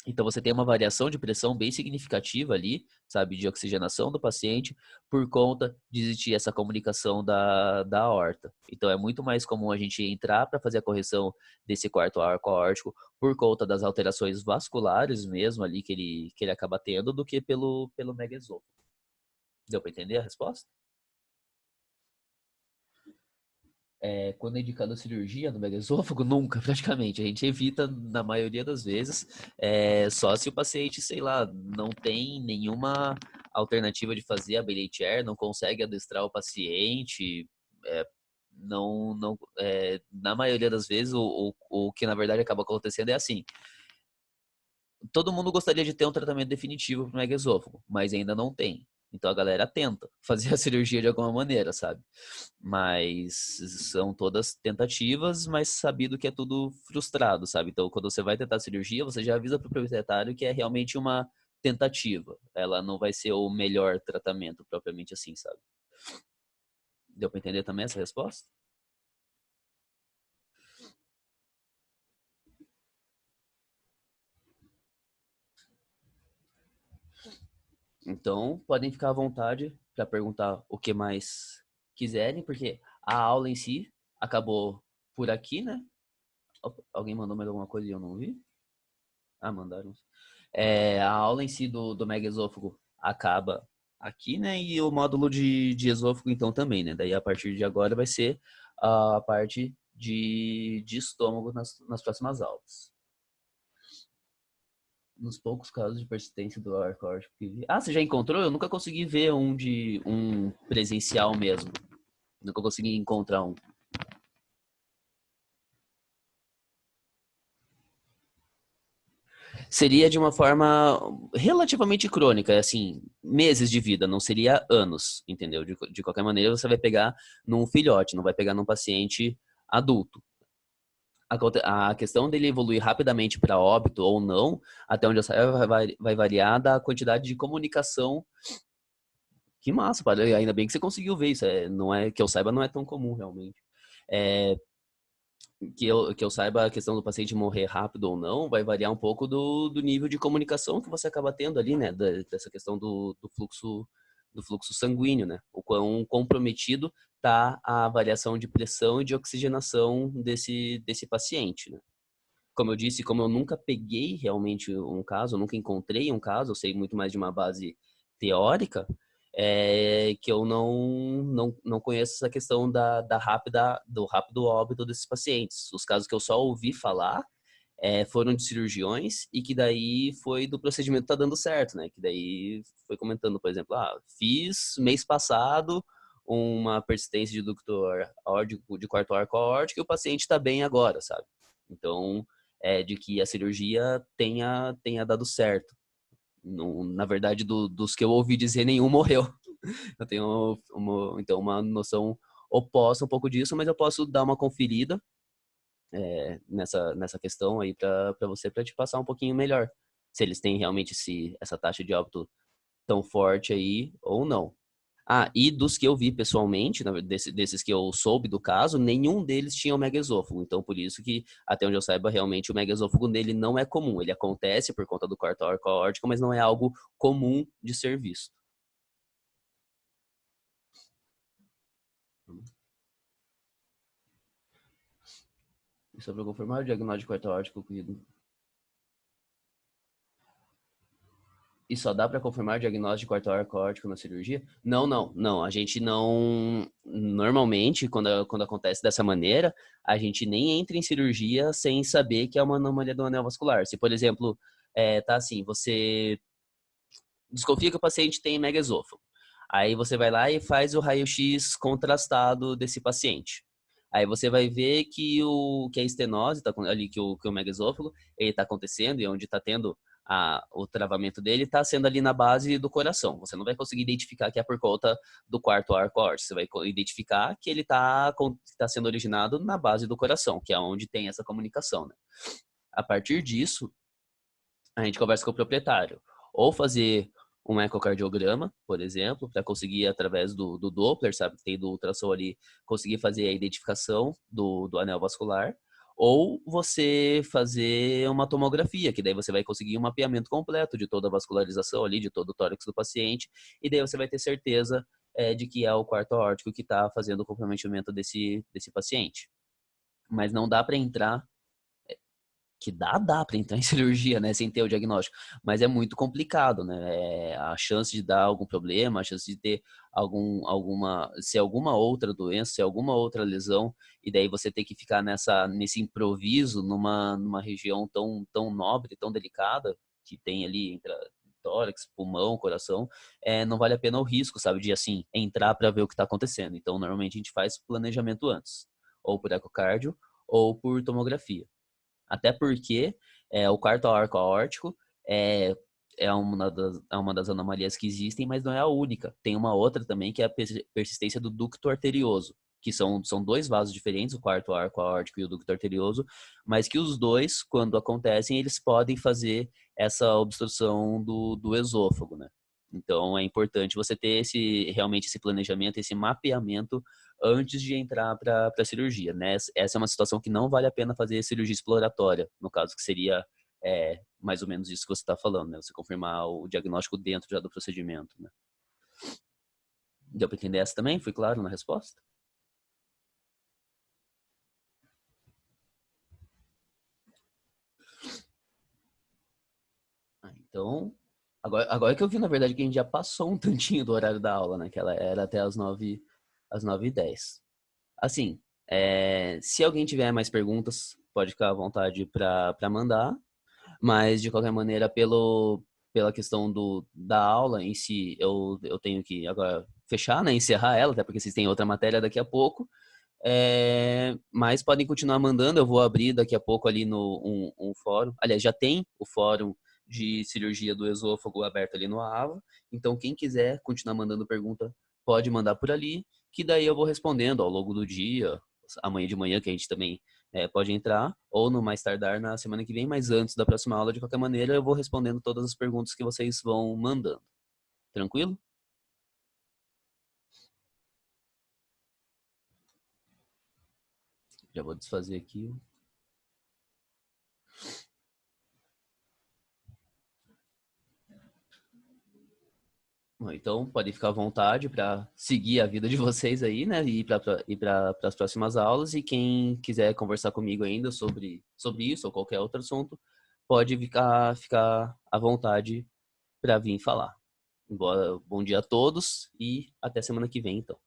Então você tem uma variação de pressão bem significativa ali, sabe, de oxigenação do paciente por conta de existir essa comunicação da aorta. Então é muito mais comum a gente entrar para fazer a correção desse quarto arco aórtico por conta das alterações vasculares mesmo ali que ele acaba tendo do que pelo megaesôfago. Deu para entender a resposta? Quando é indicado cirurgia no megaesôfago, nunca, praticamente. A gente evita, na maioria das vezes, só se o paciente, sei lá, não tem nenhuma alternativa de fazer a Bailey Chair, não consegue adestrar o paciente, na maioria das vezes, o que na verdade acaba acontecendo é assim. Todo mundo gostaria de ter um tratamento definitivo para o megaesôfago, mas ainda não tem. Então a galera tenta fazer a cirurgia de alguma maneira, sabe? Mas são todas tentativas, mas sabido que é tudo frustrado, sabe? Então quando você vai tentar a cirurgia, você já avisa para o proprietário que é realmente uma tentativa. Ela não vai ser o melhor tratamento, propriamente assim, sabe? Deu para entender também essa resposta? Então, podem ficar à vontade para perguntar o que mais quiserem, porque a aula em si acabou por aqui, né? Alguém mandou mais alguma coisa e eu não vi? Ah, mandaram. A aula em si do mega esôfago acaba aqui, né? E o módulo de esôfago, então, também, né? Daí, a partir de agora, vai ser a parte de estômago nas próximas aulas. Nos poucos casos de persistência do arco aórtico que vi. Ah, você já encontrou? Eu nunca consegui ver um presencial mesmo. Nunca consegui encontrar um. Seria de uma forma relativamente crônica, assim, meses de vida, não seria anos, entendeu? De qualquer maneira, você vai pegar num filhote, não vai pegar num paciente adulto. A questão dele evoluir rapidamente para óbito ou não, até onde eu saiba, vai variar da quantidade de comunicação. Que massa, padre. Ainda bem que você conseguiu ver isso. Não é que eu saiba, não é tão comum realmente. É, que eu saiba, a questão do paciente morrer rápido ou não vai variar um pouco do nível de comunicação que você acaba tendo ali, né? Dessa questão do fluxo sanguíneo, né? O quão comprometido tá a variação de pressão e de oxigenação desse paciente, né? Como eu disse, como eu nunca peguei realmente um caso, eu nunca encontrei um caso, eu sei muito mais de uma base teórica, que eu não conheço essa questão do rápido óbito desses pacientes. Os casos que eu só ouvi falar foram de cirurgiões e que daí foi do procedimento tá dando certo, né? Que daí foi comentando, por exemplo, fiz mês passado uma persistência de ducto aórtico de quarto arco aórtico e o paciente está bem agora, sabe? Então, de que a cirurgia tenha dado certo. Na verdade, dos que eu ouvi dizer, nenhum morreu. Eu tenho então, uma noção oposta um pouco disso, mas eu posso dar uma conferida nessa questão aí para você, para te passar um pouquinho melhor. Se eles têm realmente essa taxa de óbito tão forte aí ou não. E dos que eu vi pessoalmente, desses que eu soube do caso, nenhum deles tinha o megaesôfago. Então, por isso que, até onde eu saiba, realmente o megaesôfago nele não é comum. Ele acontece por conta do quarto arco aórtico, mas não é algo comum de ser visto. E só para confirmar, o diagnóstico de quarto aórtico ocorrido. E só dá para confirmar o diagnóstico de quarto arco aórtico na cirurgia? Não, não, não. A gente não. Normalmente, quando acontece dessa maneira, a gente nem entra em cirurgia sem saber que é uma anomalia do anel vascular. Se, por exemplo, tá assim, você desconfia que o paciente tem megaesôfago. Aí você vai lá e faz o raio-x contrastado desse paciente. Aí você vai ver que a estenose tá ali, que o megaesôfago ele está acontecendo e onde está tendo o travamento dele está sendo ali na base do coração. Você não vai conseguir identificar que é por conta do quarto arco aórtico. Você vai identificar que ele tá sendo originado na base do coração, que é onde tem essa comunicação, né? A partir disso, a gente conversa com o proprietário. Ou fazer um ecocardiograma, por exemplo, para conseguir, através do Doppler, sabe, que tem do ultrassom ali, conseguir fazer a identificação do anel vascular. Ou você fazer uma tomografia, que daí você vai conseguir um mapeamento completo de toda a vascularização ali, de todo o tórax do paciente, e daí você vai ter certeza de que é o quarto aórtico que está fazendo o comprometimento desse paciente. Mas não dá para entrar que dá para entrar em cirurgia, né, sem ter o diagnóstico, mas é muito complicado, né, a chance de dar algum problema, a chance de ter se alguma outra doença, se alguma outra lesão, e daí você ter que ficar nesse improviso, numa região tão nobre, tão delicada, que tem ali entre tórax, pulmão, coração, não vale a pena o risco, sabe, de assim, entrar para ver o que está acontecendo. Então, normalmente a gente faz planejamento antes, ou por ecocardio, ou por tomografia. Até porque o quarto arco aórtico é, é uma das anomalias que existem, mas não é a única. Tem uma outra também, que é a persistência do ducto arterioso, que são dois vasos diferentes, o quarto arco aórtico e o ducto arterioso, mas que os dois, quando acontecem, eles podem fazer essa obstrução do esôfago, né? Então é importante você ter realmente esse planejamento, esse mapeamento antes de entrar para a cirurgia, né? Essa é uma situação que não vale a pena fazer cirurgia exploratória, no caso que seria mais ou menos isso que você está falando, né? Você confirmar o diagnóstico dentro já do procedimento, né? Deu para entender essa também? Fui claro na resposta? Então, agora que eu vi, na verdade, que a gente já passou um tantinho do horário da aula, né? Que ela era até às 9h10. Assim, se alguém tiver mais perguntas, pode ficar à vontade para mandar. Mas, de qualquer maneira, pela questão da aula em si, eu tenho que agora fechar, né? Encerrar ela, até porque vocês têm outra matéria daqui a pouco. Mas podem continuar mandando, eu vou abrir daqui a pouco ali no um fórum. Aliás, já tem o fórum de cirurgia do esôfago aberto ali no AVA. Então, quem quiser continuar mandando pergunta, pode mandar por ali, que daí eu vou respondendo ao longo do dia, amanhã de manhã, que a gente também pode entrar, ou no mais tardar na semana que vem, mas antes da próxima aula, de qualquer maneira, eu vou respondendo todas as perguntas que vocês vão mandando. Tranquilo? Já vou desfazer aqui. Bom, então, podem ficar à vontade para seguir a vida de vocês aí, né? E ir para as próximas aulas. E quem quiser conversar comigo ainda sobre isso ou qualquer outro assunto, pode ficar à vontade para vir falar. Bom dia a todos e até semana que vem, então.